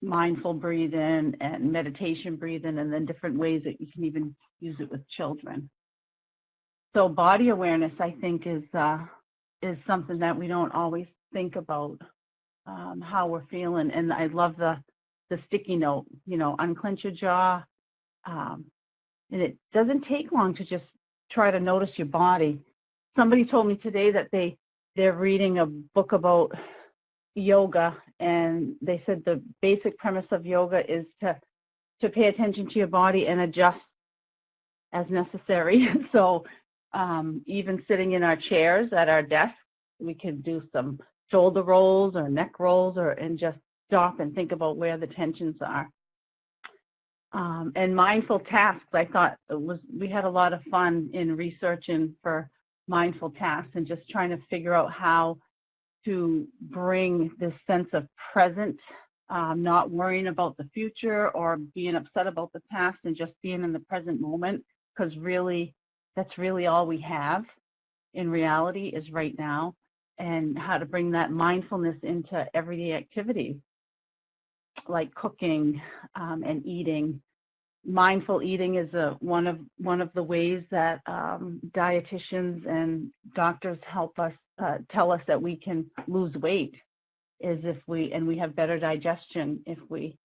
mindful breathing and meditation breathing, and then different ways that you can even use it with children. So body awareness, I think, is something that we don't always think about, how we're feeling. And I love the sticky note, you know, unclench your jaw. And it doesn't take long to just try to notice your body. Somebody told me today that they're reading a book about yoga, and they said the basic premise of yoga is to pay attention to your body and adjust as necessary. So even sitting in our chairs at our desk, we can do some shoulder rolls or neck rolls, and just stop and think about where the tensions are. And mindful tasks, I thought we had a lot of fun in researching for mindful tasks and just trying to figure out how to bring this sense of present, not worrying about the future or being upset about the past, and just being in the present moment, because really that's really all we have in reality is right now, and how to bring that mindfulness into everyday activities like cooking and eating. Mindful eating is one of the ways that dietitians and doctors help us tell us that we can lose weight, is if we have better digestion if we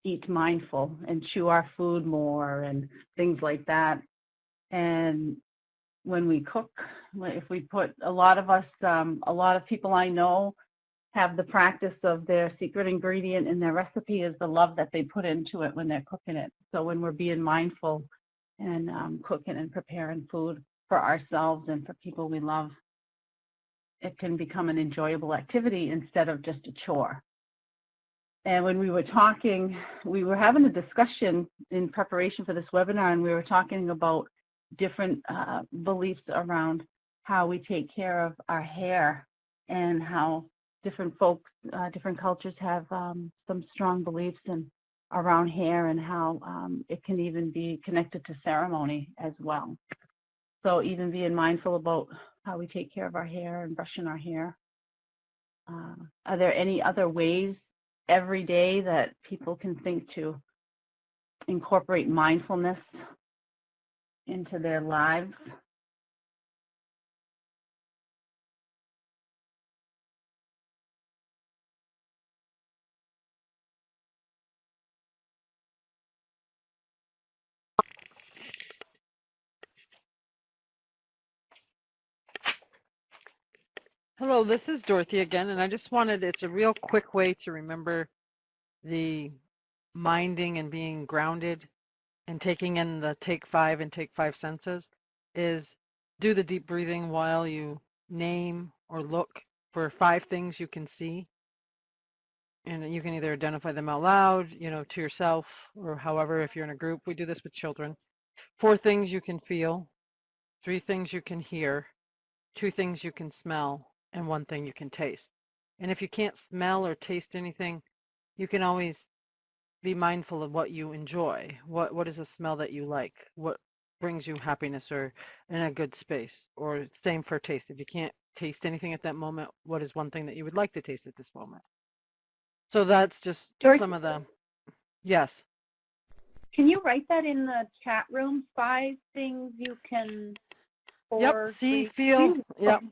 eat mindful and chew our food more and things like that. And when we cook, if we put a lot of people I know have the practice of their secret ingredient in their recipe is the love that they put into it when they're cooking it. So when we're being mindful and cooking and preparing food for ourselves and for people we love, it can become an enjoyable activity instead of just a chore. And when we were talking, we were having a discussion in preparation for this webinar, and we were talking about different beliefs around how we take care of our hair, and how different folks, different cultures have some strong beliefs around hair, and how it can even be connected to ceremony as well. So even being mindful about how we take care of our hair and brushing our hair. Are there any other ways every day that people can think to incorporate mindfulness into their lives? Hello, this is Dorothy again, and I just wanted, it's a real quick way to remember the minding and being grounded and taking in the take 5 and take 5 senses, is do the deep breathing while you name or look for 5 things you can see. And you can either identify them out loud, you know, to yourself, or however, if you're in a group. We do this with children. 4 things you can feel, 3 things you can hear, 2 things you can smell, and 1 thing you can taste. And if you can't smell or taste anything, you can always be mindful of what you enjoy. What is a smell that you like? What brings you happiness or in a good space? Or same for taste. If you can't taste anything at that moment, what is one thing that you would like to taste at this moment? So that's just George, some of the, yes. can you write that in the chat room? 5 things you can, Yep, or see, 3. feel, yep.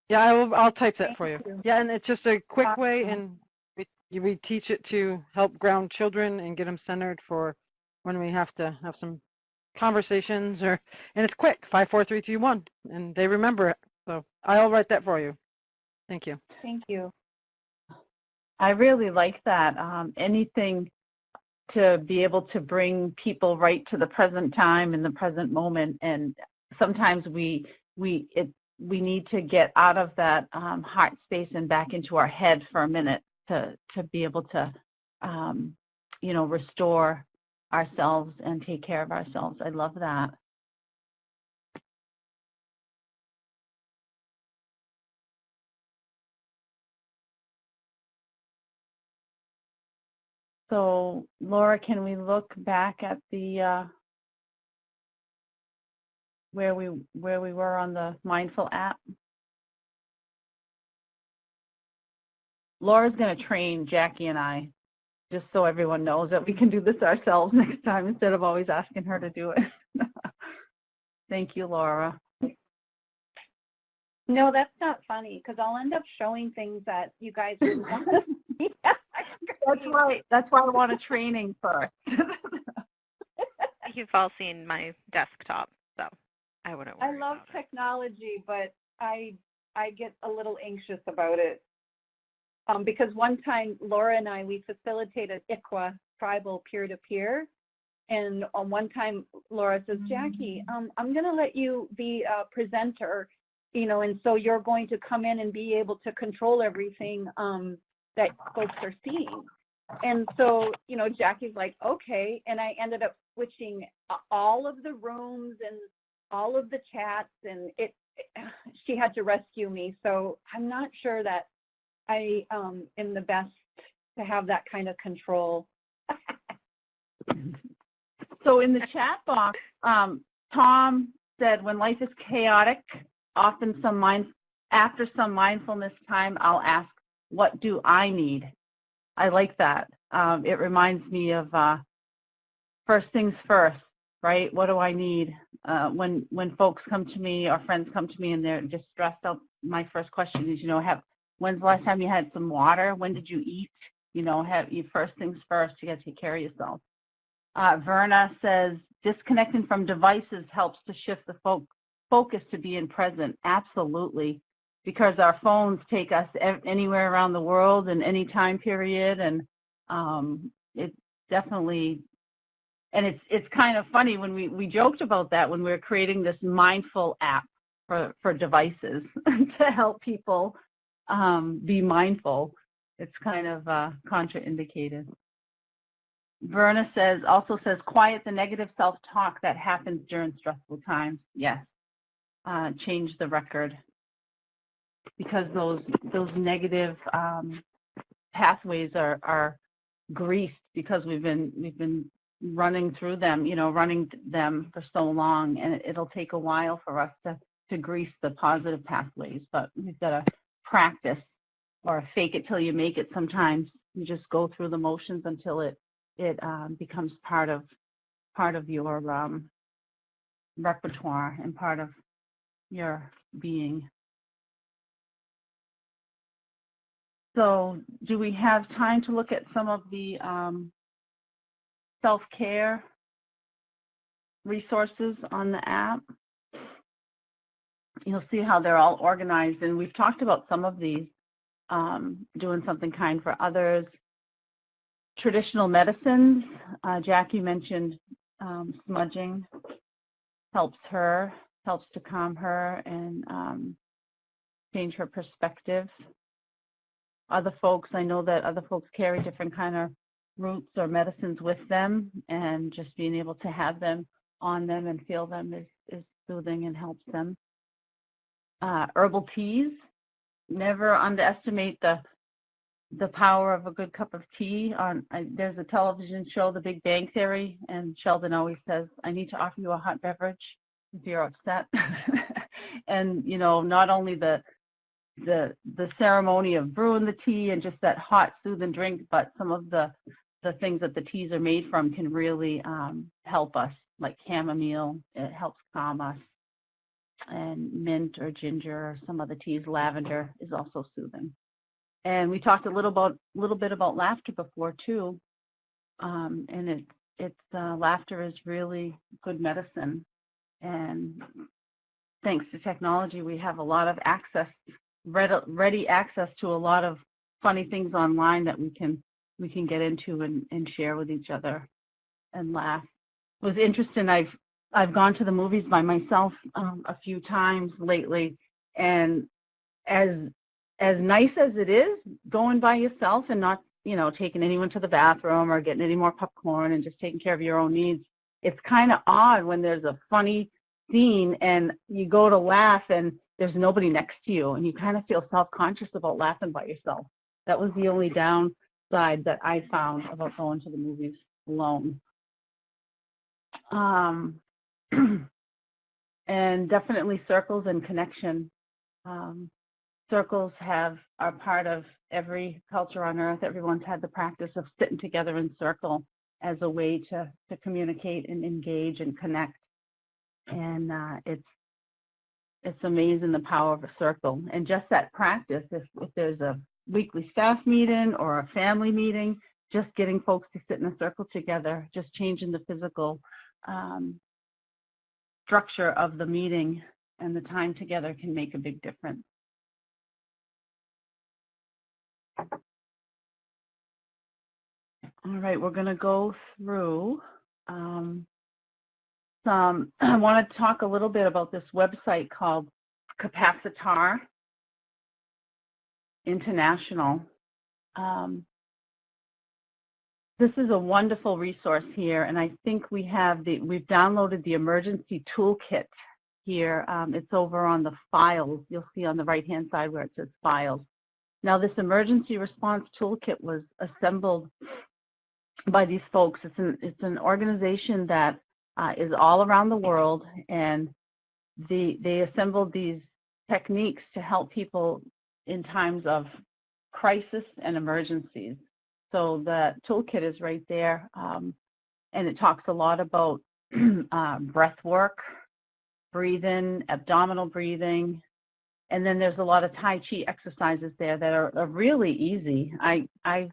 Yeah, I'll type that Thank for you. you. Yeah, and it's just a quick way, Awesome. and we teach it to help ground children and get them centered for when we have to have some conversations, and it's quick, 5, 4, 3, 2, 1, and they remember it. So I'll write that for you. Thank you. Thank you. I really like that. Anything to be able to bring people right to the present time and the present moment. And sometimes we need to get out of that heart space and back into our head for a minute to be able to restore ourselves and take care of ourselves. I love that. So Laura, can we look back at the where we were on the Mindful app? Laura's going to train Jackie and I, just so everyone knows that we can do this ourselves next time instead of always asking her to do it. Thank you, Laura. No, that's not funny because I'll end up showing things that you guys didn't want to see. That's why I want a training first. You've all seen my desktop, so I wouldn't I worry love about it. technology, but I get a little anxious about it. Because one time Laura and we facilitated ICWA tribal peer-to-peer. And on one time, Laura says, Jackie, I'm going to let you be a presenter, and so you're going to come in and be able to control everything that folks are seeing. And so, Jackie's like, okay. And I ended up switching all of the rooms and all of the chats, and she had to rescue me. So I'm not sure that I am the best to have that kind of control. So in the chat box, Tom said, when life is chaotic, after some mindfulness time, I'll ask, what do I need? I like that. It reminds me of first things first, right? What do I need? When folks come to me or friends come to me and they're just stressed out, my first question is, when's the last time you had some water? When did you eat? Have you first things first, you got to take care of yourself. Verna says, disconnecting from devices helps to shift the focus to being present. Absolutely, because our phones take us anywhere around the world in any time period, and it's definitely, and it's kind of funny when we joked about that when we were creating this mindful app for devices to help people be mindful. It's kind of contraindicated. Verna also says, quiet the negative self-talk that happens during stressful times. Yes, change the record, because those negative pathways are greased because we've been running through them, running them for so long, and it'll take a while for us to grease the positive pathways. But we've got to practice, or fake it till you make it. Sometimes you just go through the motions until it becomes part of your repertoire and part of your being. So do we have time to look at some of the self-care resources on the app? You'll see how they're all organized, and we've talked about some of these, doing something kind for others. Traditional medicines, Jackie mentioned smudging helps to calm her and change her perspective. Other folks, I know that other folks carry different kind of roots or medicines with them, and just being able to have them on them and feel them is soothing and helps them. Herbal teas, never underestimate the power of a good cup of tea. There's a television show, The Big Bang Theory, and Sheldon always says, I need to offer you a hot beverage if you're upset. And, you know, not only the ceremony of brewing the tea and just that hot, soothing drink, but some of the things that the teas are made from can really help us, like chamomile. It helps calm us. And mint or ginger or some other teas, lavender is also soothing. And we talked a little bit about laughter before too, and laughter is really good medicine. And thanks to technology, we have a lot of ready access to a lot of funny things online that we can get into and share with each other and laugh. It was interesting. I've gone to the movies by myself a few times lately, and as nice as it is going by yourself and not, you know, taking anyone to the bathroom or getting any more popcorn and just taking care of your own needs, it's kind of odd when there's a funny scene and you go to laugh and there's nobody next to you and you kind of feel self-conscious about laughing by yourself. That was the only downside that I found about going to the movies alone. And definitely circles and connection. Circles are part of every culture on earth. Everyone's had the practice of sitting together in circle as a way to communicate and engage and connect. And it's amazing the power of a circle. And just that practice, if there's a weekly staff meeting or a family meeting, just getting folks to sit in a circle together, just changing the physical structure of the meeting and the time together can make a big difference. All right, we're going to go through I want to talk a little bit about this website called Capacitar International. This is a wonderful resource here, and I think we've downloaded the emergency toolkit here. It's over on the files. You'll see on the right-hand side where it says files. Now, this emergency response toolkit was assembled by these folks. It's an organization that is all around the world, and they assembled these techniques to help people in times of crisis and emergencies. So the toolkit is right there, and it talks a lot about breath work, breathing, abdominal breathing, and then there's a lot of Tai Chi exercises there that are really easy. I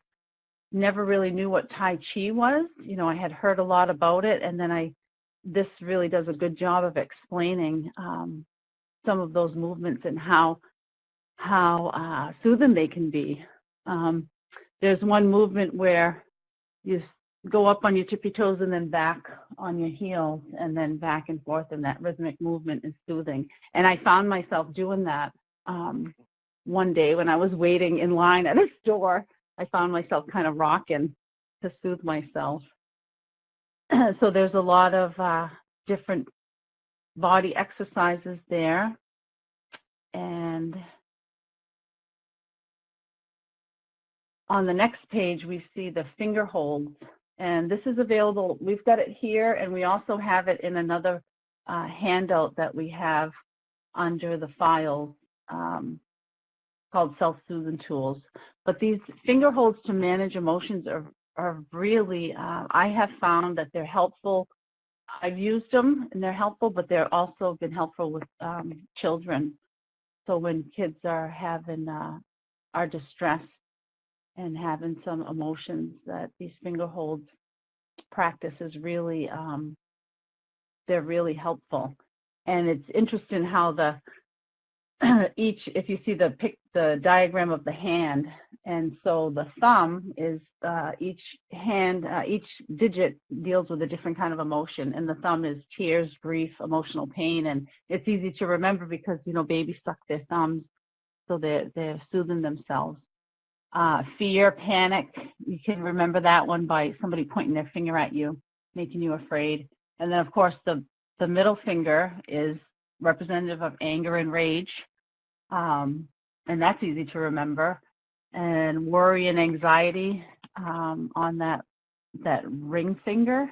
never really knew what Tai Chi was. You know, I had heard a lot about it, and then this really does a good job of explaining some of those movements and how soothing they can be. There's one movement where you go up on your tippy toes and then back on your heels and then back and forth, and that rhythmic movement is soothing. And I found myself doing that one day when I was waiting in line at a store. I found myself kind of rocking to soothe myself. So there's a lot of different body exercises there. And on the next page, we see the finger holds. And this is available. We've got it here, and we also have it in another handout that we have under the files called Self-Soothing Tools. But these finger holds to manage emotions are really, I have found that they're helpful. I've used them, and they're helpful, but they're also been helpful with children. So when kids are distressed and having some emotions, that these finger holds practice is really, they're really helpful. And it's interesting how if you see the diagram of the hand, and so the thumb is each digit deals with a different kind of emotion, and the thumb is tears, grief, emotional pain, and it's easy to remember because, you know, babies suck their thumbs, so they're soothing themselves. Fear, panic, you can remember that one by somebody pointing their finger at you, making you afraid. And then, of course, the middle finger is representative of anger and rage. and that's easy to remember. And worry and anxiety on that ring finger,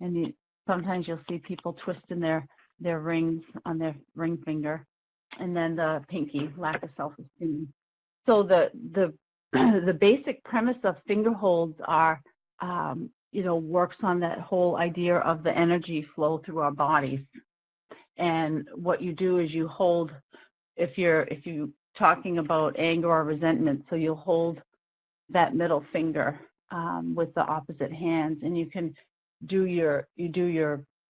and sometimes you'll see people twisting their rings on their ring finger, and then the pinky, lack of self-esteem. So the the basic premise of finger holds are, works on that whole idea of the energy flow through our bodies. And what you do is you hold, if you're talking about anger or resentment, so you'll hold that middle finger with the opposite hands, and you can do your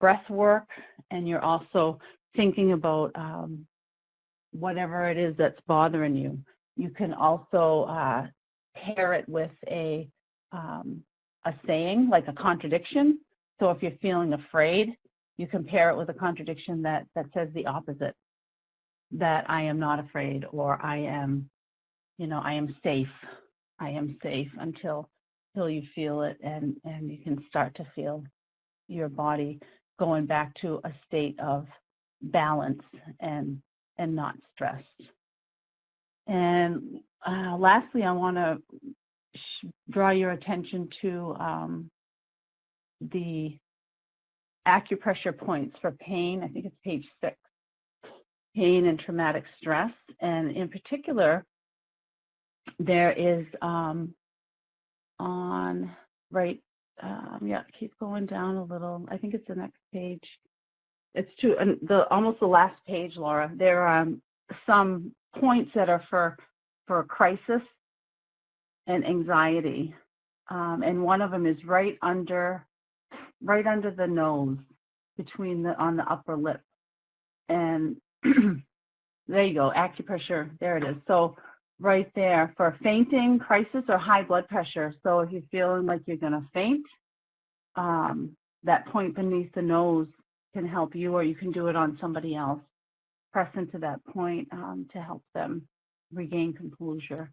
breath work, and you're also thinking about whatever it is that's bothering you. You can also pair it with a saying, like a contradiction. So if you're feeling afraid, you can pair it with a contradiction that says the opposite, that I am not afraid, or I am safe. I am safe until you feel it, and you can start to feel your body going back to a state of balance and not stressed. And lastly, I want to draw your attention to the acupressure points for pain. I think it's page 6, pain and traumatic stress. And in particular, there is on right, keep going down a little. I think it's the next page. It's almost the last page, Laura. There are some points that are for crisis and anxiety, and one of them is right under the nose, on the upper lip, and there you go, acupressure. There it is. So right there for fainting, crisis, or high blood pressure. So if you're feeling like you're going to faint, that point beneath the nose can help you, or you can do it on somebody else. Press into that point to help them regain composure.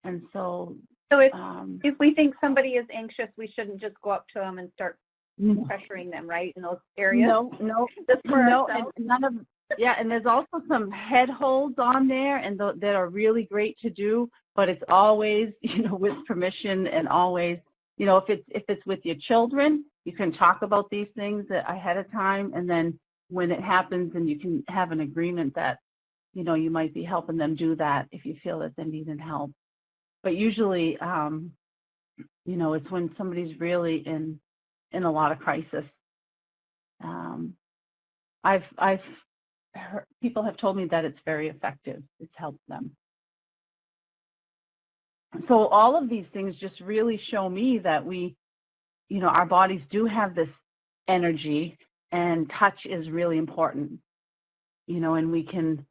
And so if we think somebody is anxious, we shouldn't just go up to them and start pressuring them, right, in those areas? No, just for no, ourselves? and none of. Yeah, and there's also some head holds on there, and that are really great to do. But it's always, with permission, and always, if it's with your children, you can talk about these things ahead of time, and then when it happens, and you can have an agreement that, you might be helping them do that if you feel that they need help. But usually, it's when somebody's really in a lot of crisis. People have told me that it's very effective. It's helped them. So all of these things just really show me that our bodies do have this energy, and touch is really important. And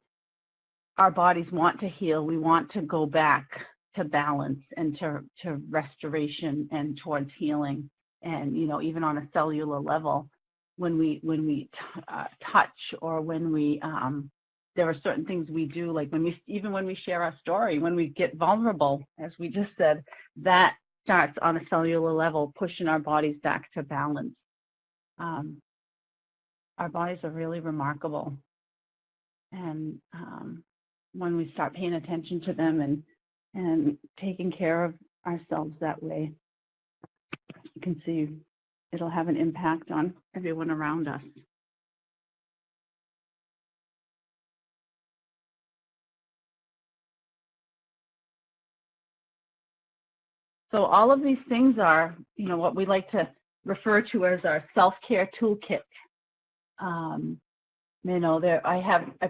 our bodies want to heal. We want to go back to balance and to restoration and towards healing. And, even on a cellular level, when we touch, or when we there are certain things we do, like when we share our story, when we get vulnerable, as we just said, that starts on a cellular level, pushing our bodies back to balance. Our bodies are really remarkable, and when we start paying attention to them and taking care of ourselves that way, you can see it'll have an impact on everyone around us. So all of these things are, what we like to refer to as our self-care toolkit. I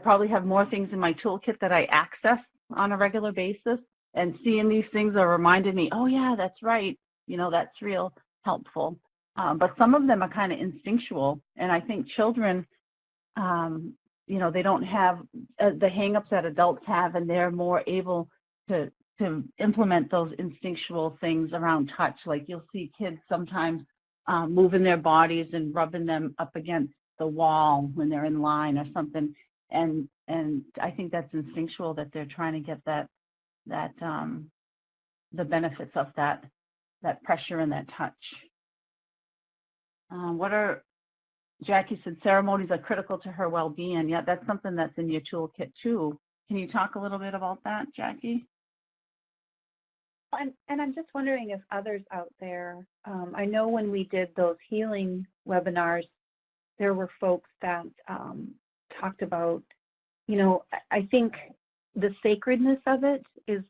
probably have more things in my toolkit that I access on a regular basis, and seeing these things are reminding me, oh yeah, that's right, that's real helpful. But some of them are kind of instinctual, and I think children, they don't have the hang-ups that adults have, and they're more able to implement those instinctual things around touch. Like you'll see kids sometimes moving their bodies and rubbing them up against the wall when they're in line or something, and I think that's instinctual, that they're trying to get that the benefits of that pressure and that touch. Jackie said ceremonies are critical to her well-being. Yeah, that's something that's in your toolkit too, Can you talk a little bit about that, Jackie? And I'm just wondering if others out there, I know when we did those healing webinars, there were folks that talked about, I think the sacredness of it is,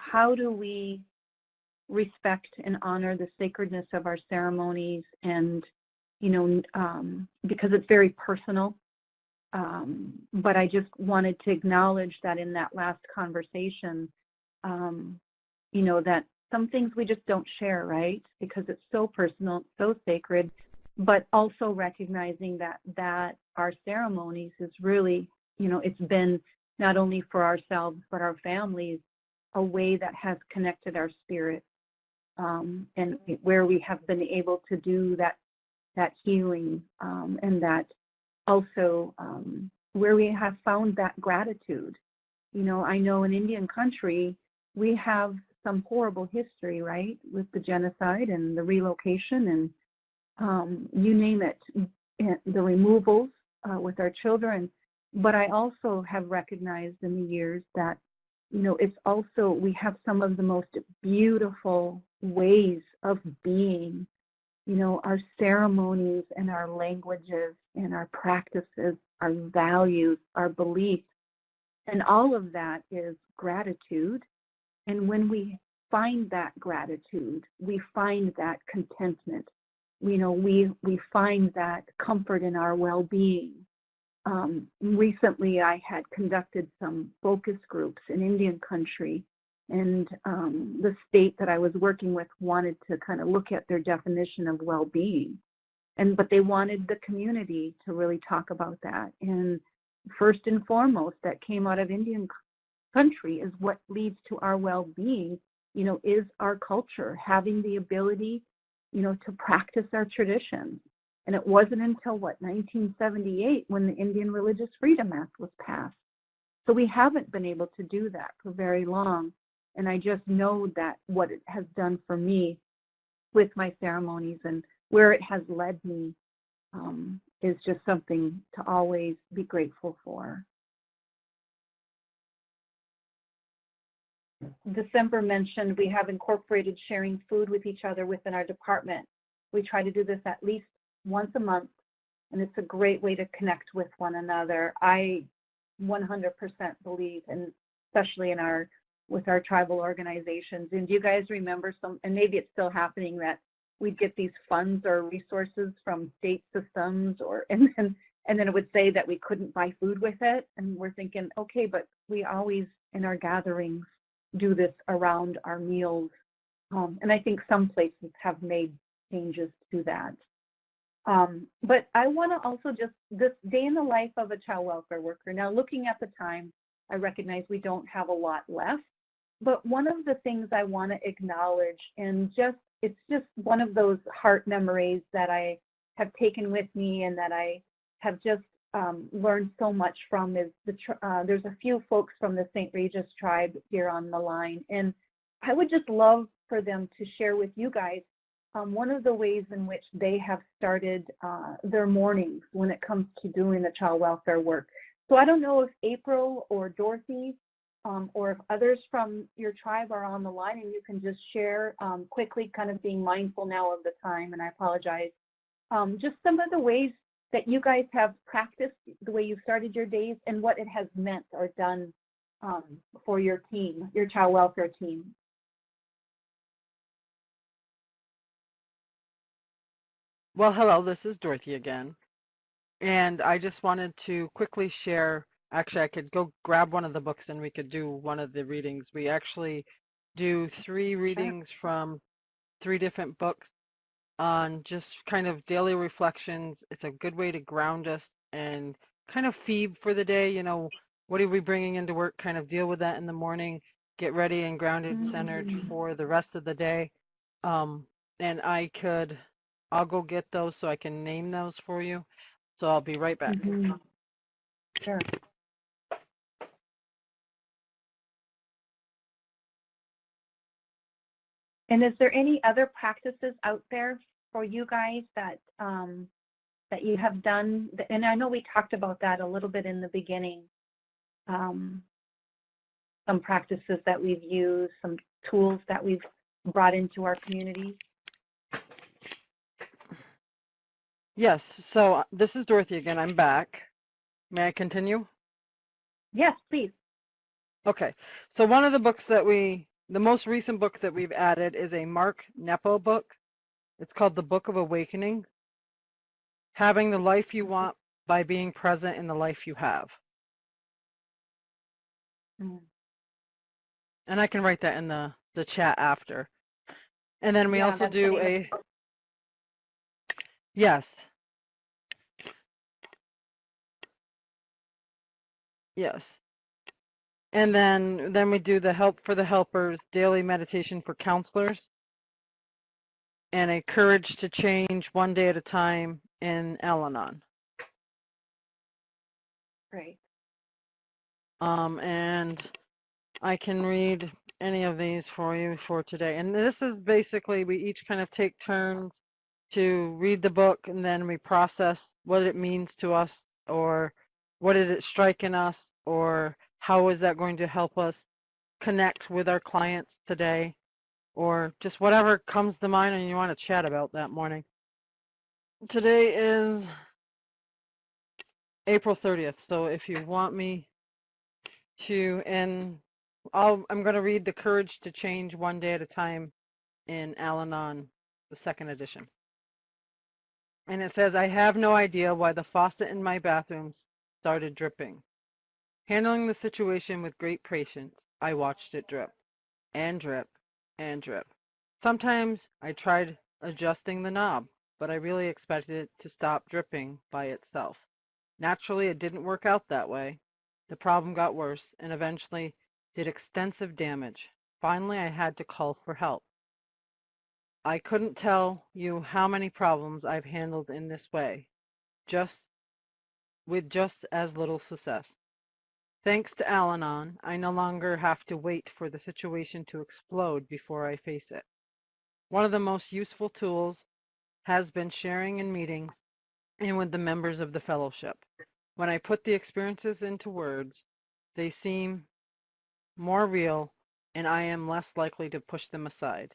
how do we respect and honor the sacredness of our ceremonies, and, because it's very personal. But I just wanted to acknowledge that in that last conversation, that some things we just don't share, right? Because it's so personal, so sacred, but also recognizing that our ceremonies is really, it's been not only for ourselves, but our families, a way that has connected our spirit, and where we have been able to do that healing, and that also where we have found that gratitude. I know in Indian country, we have some horrible history, right, with the genocide and the relocation and you name it, the removals with our children. But I also have recognized in the years that, it's also, we have some of the most beautiful ways of being. Our ceremonies and our languages and our practices, our values, our beliefs, and all of that is gratitude. And when we find that gratitude, we find that contentment. We find that comfort in our well-being. Recently, I had conducted some focus groups in Indian country, and the state that I was working with wanted to kind of look at their definition of well-being, but they wanted the community to really talk about that. And first and foremost, that came out of Indian country is what leads to our well-being, is our culture, having the ability, to practice our traditions. And it wasn't until, 1978 when the Indian Religious Freedom Act was passed. So we haven't been able to do that for very long. And I just know that what it has done for me with my ceremonies and where it has led me is just something to always be grateful for. December mentioned we have incorporated sharing food with each other within our department. We try to do this at least once a month, and it's a great way to connect with one another. I 100% believe, and especially with our tribal organizations. And do you guys remember and maybe it's still happening, that we'd get these funds or resources from state systems, and then it would say that we couldn't buy food with it, and we're thinking, okay, but we always in our gatherings do this around our meals, and I think some places have made changes to that. But I want to also just, this day in the life of a child welfare worker. Now, looking at the time, I recognize we don't have a lot left, but one of the things I want to acknowledge, and it's just one of those heart memories that I have taken with me and that I have just learned so much from, is there's a few folks from the St. Regis tribe here on the line, and I would just love for them to share with you guys one of the ways in which they have started their mornings when it comes to doing the child welfare work. So I don't know if April or Dorothy or if others from your tribe are on the line, and you can just share quickly, kind of being mindful now of the time, and I apologize, just some of the ways that you guys have practiced, the way you've started your days, and what it has meant or done for your team, your child welfare team. Well, hello, this is Dorothy again. And I just wanted to quickly share, actually I could go grab one of the books and we could do one of the readings. We actually do 3 readings from 3 different books on just kind of daily reflections. It's a good way to ground us and kind of feed for the day, what are we bringing into work, kind of deal with that in the morning, get ready and grounded, centered for the rest of the day. And I'll go get those so I can name those for you. So I'll be right back. Sure. And is there any other practices out there for you guys that that you have done? And I know we talked about that a little bit in the beginning, some practices that we've used, some tools that we've brought into our community. Yes, so this is Dorothy again. I'm back. May I continue? Yes, please. Okay, so one of the books that the most recent book that we've added is a Mark Nepo book. It's called The Book of Awakening, Having the Life You Want by Being Present in the Life You Have. Mm. And I can write that in the chat after. And then we Yeah, also that's the do name of a, yes, yes. And then we do the Help for the Helpers, Daily Meditation for Counselors, and a Courage to Change One Day at a Time in Al-Anon. Great. And I can read any of these for you for today. And this is basically, we each kind of take turns to read the book, and then we process what it means to us, or what did it strike in us, or how is that going to help us connect with our clients today, or just whatever comes to mind and you want to chat about that morning. Today is April 30th, so if you want me to, and I'm going to read The Courage to Change One Day at a Time in Al-Anon, the second edition. And it says, I have no idea why the faucet in my bathroom started dripping. Handling the situation with great patience, I watched it drip and drip and drip. Sometimes I tried adjusting the knob, but I really expected it to stop dripping by itself. Naturally, it didn't work out that way. The problem got worse and eventually did extensive damage. Finally, I had to call for help. I couldn't tell you how many problems I've handled in this way, with just as little success. Thanks to Al-Anon, I no longer have to wait for the situation to explode before I face it. One of the most useful tools has been sharing in meetings and with the members of the fellowship. When I put the experiences into words, they seem more real and I am less likely to push them aside.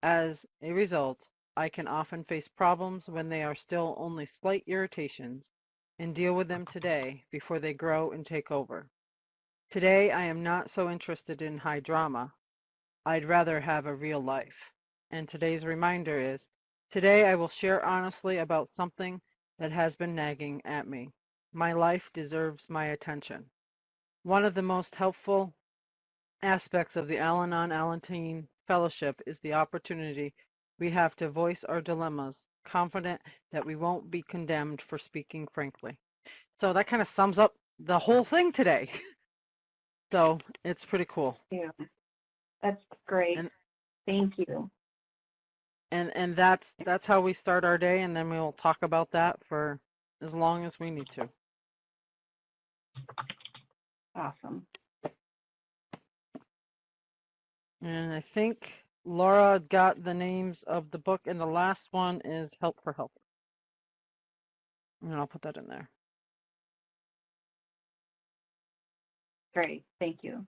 As a result, I can often face problems when they are still only slight irritations and deal with them today before they grow and take over. Today, I am not so interested in high drama. I'd rather have a real life. And today's reminder is, today I will share honestly about something that has been nagging at me. My life deserves my attention. One of the most helpful aspects of the Al-Anon Alateen Fellowship is the opportunity we have to voice our dilemmas, confident that we won't be condemned for speaking frankly. So that kind of sums up the whole thing today. So it's pretty cool. Yeah, that's great. And Thank you. and that's how we start our day, and then we'll talk about that for as long as we need to. Awesome. And I think Laura got the names of the book, and the last one is Help for Help. And I'll put that in there. Great. Thank you.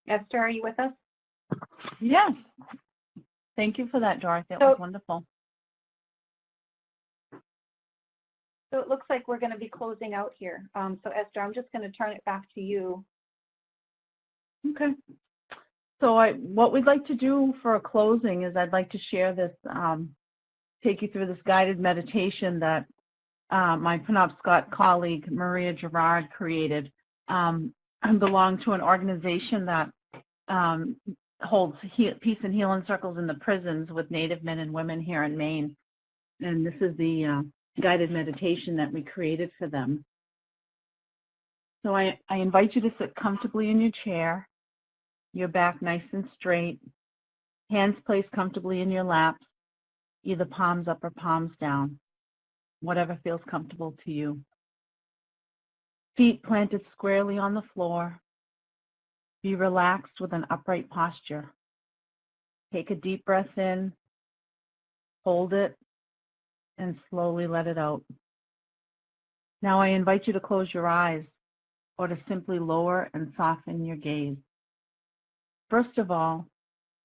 Esther, are you with us? Yes. Thank you for that, Dorothy. That So- was wonderful. So it looks like we're going to be closing out here. So Esther, I'm just going to turn it back to you. Okay. So what we'd like to do for a closing is I'd like to share this, take you through this guided meditation that my Penobscot colleague Maria Gerard created. I belong to an organization that holds peace and healing circles in the prisons with Native men and women here in Maine. And this is the guided meditation that we created for them. So I invite you to sit comfortably in your chair, your back nice and straight, hands placed comfortably in your laps, either palms up or palms down, whatever feels comfortable to you. Feet planted squarely on the floor. Be relaxed with an upright posture. Take a deep breath in, hold it, and slowly let it out. Now I invite you to close your eyes or to simply lower and soften your gaze. First of all,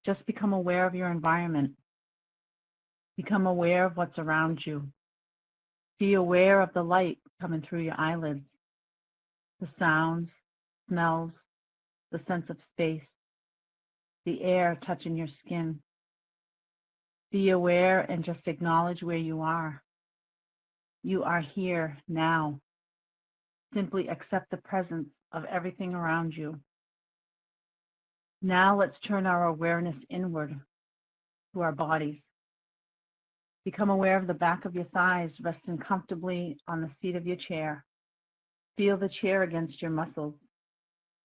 just become aware of your environment. Become aware of what's around you. Be aware of the light coming through your eyelids, the sounds, smells, the sense of space, the air touching your skin. Be aware and just acknowledge where you are. You are here now. Simply accept the presence of everything around you. Now let's turn our awareness inward to our bodies. Become aware of the back of your thighs resting comfortably on the seat of your chair. Feel the chair against your muscles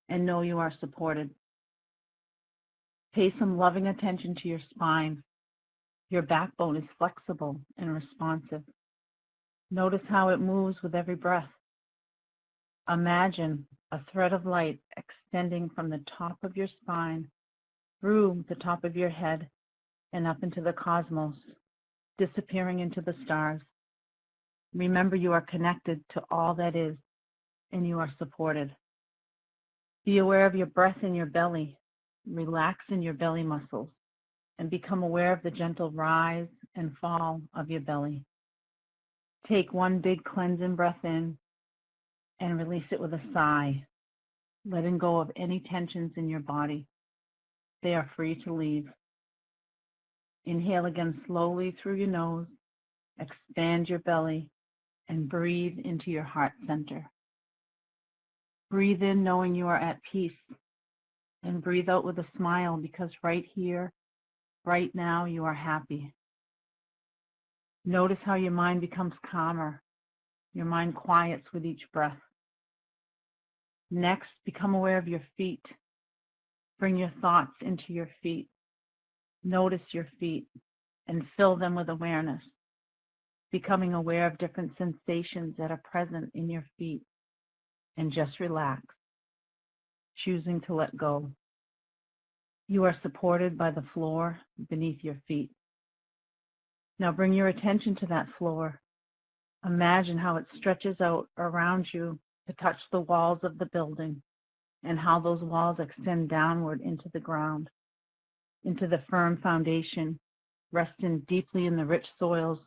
and know you are supported. Pay some loving attention to your spine. Your backbone is flexible and responsive. Notice how it moves with every breath. Imagine a thread of light extending from the top of your spine through the top of your head and up into the cosmos, disappearing into the stars. Remember, you are connected to all that is, and you are supported. Be aware of your breath in your belly. Relax in your belly muscles and become aware of the gentle rise and fall of your belly. Take one big cleansing breath in and release it with a sigh, letting go of any tensions in your body. They are free to leave. Inhale again slowly through your nose, expand your belly, and breathe into your heart center. Breathe in knowing you are at peace, and breathe out with a smile because right here, right now, you are happy. Notice how your mind becomes calmer. Your mind quiets with each breath. Next, become aware of your feet. Bring your thoughts into your feet. Notice your feet and fill them with awareness, becoming aware of different sensations that are present in your feet, and just relax, choosing to let go. You are supported by the floor beneath your feet. Now bring your attention to that floor. Imagine how it stretches out around you to touch the walls of the building and how those walls extend downward into the ground, into the firm foundation, resting deeply in the rich soils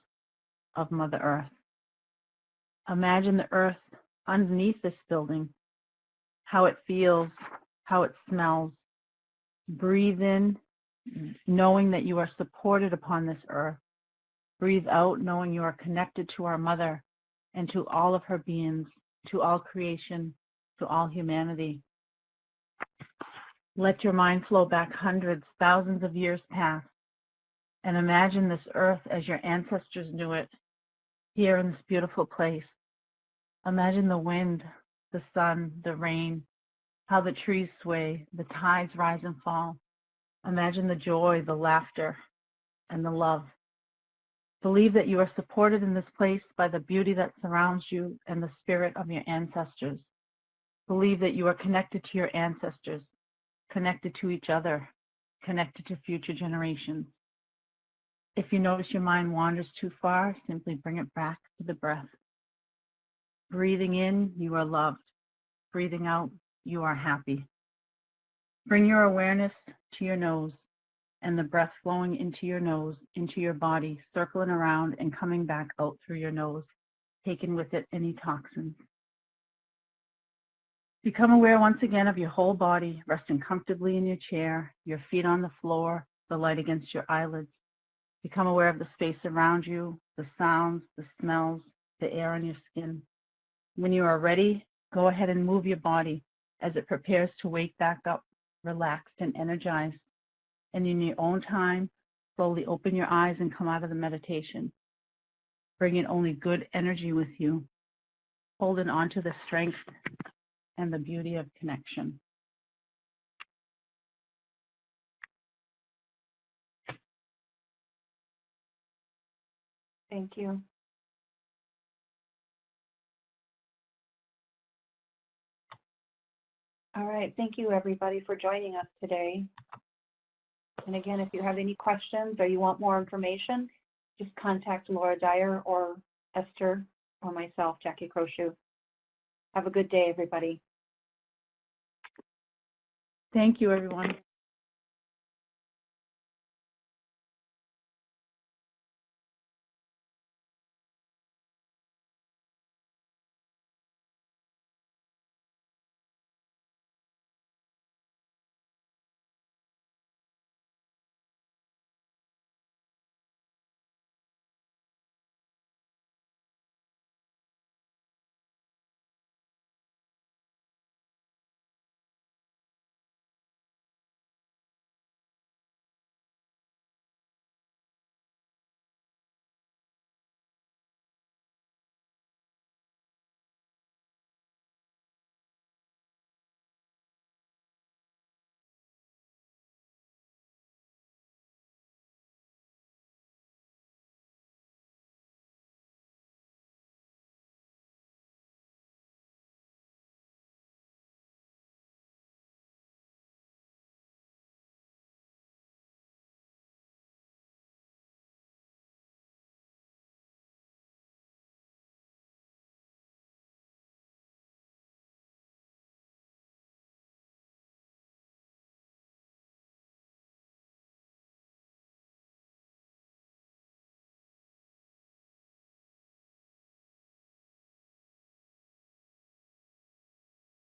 of Mother Earth. Imagine the earth underneath this building, how it feels, how it smells. Breathe in, knowing that you are supported upon this earth. Breathe out, knowing you are connected to our Mother and to all of her beings, to all creation, to all humanity. Let your mind flow back hundreds, thousands of years past, and imagine this earth as your ancestors knew it, here in this beautiful place. Imagine the wind, the sun, the rain, how the trees sway, the tides rise and fall. Imagine the joy, the laughter, and the love. Believe that you are supported in this place by the beauty that surrounds you and the spirit of your ancestors. Believe that you are connected to your ancestors, connected to each other, connected to future generations. If you notice your mind wanders too far, simply bring it back to the breath. Breathing in, you are loved. Breathing out, you are happy. Bring your awareness to your nose and the breath flowing into your nose, into your body, circling around and coming back out through your nose, taking with it any toxins. Become aware once again of your whole body, resting comfortably in your chair, your feet on the floor, the light against your eyelids. Become aware of the space around you, the sounds, the smells, the air on your skin. When you are ready, go ahead and move your body as it prepares to wake back up, relaxed and energized. And in your own time, slowly open your eyes and come out of the meditation. Bring in only good energy with you, holding on to the strength and the beauty of connection. Thank you. All right. Thank you, everybody, for joining us today. And again, if you have any questions or you want more information, just contact Laura Dyer or Esther or myself, Jackie Croshoe. Have a good day, everybody. Thank you, everyone.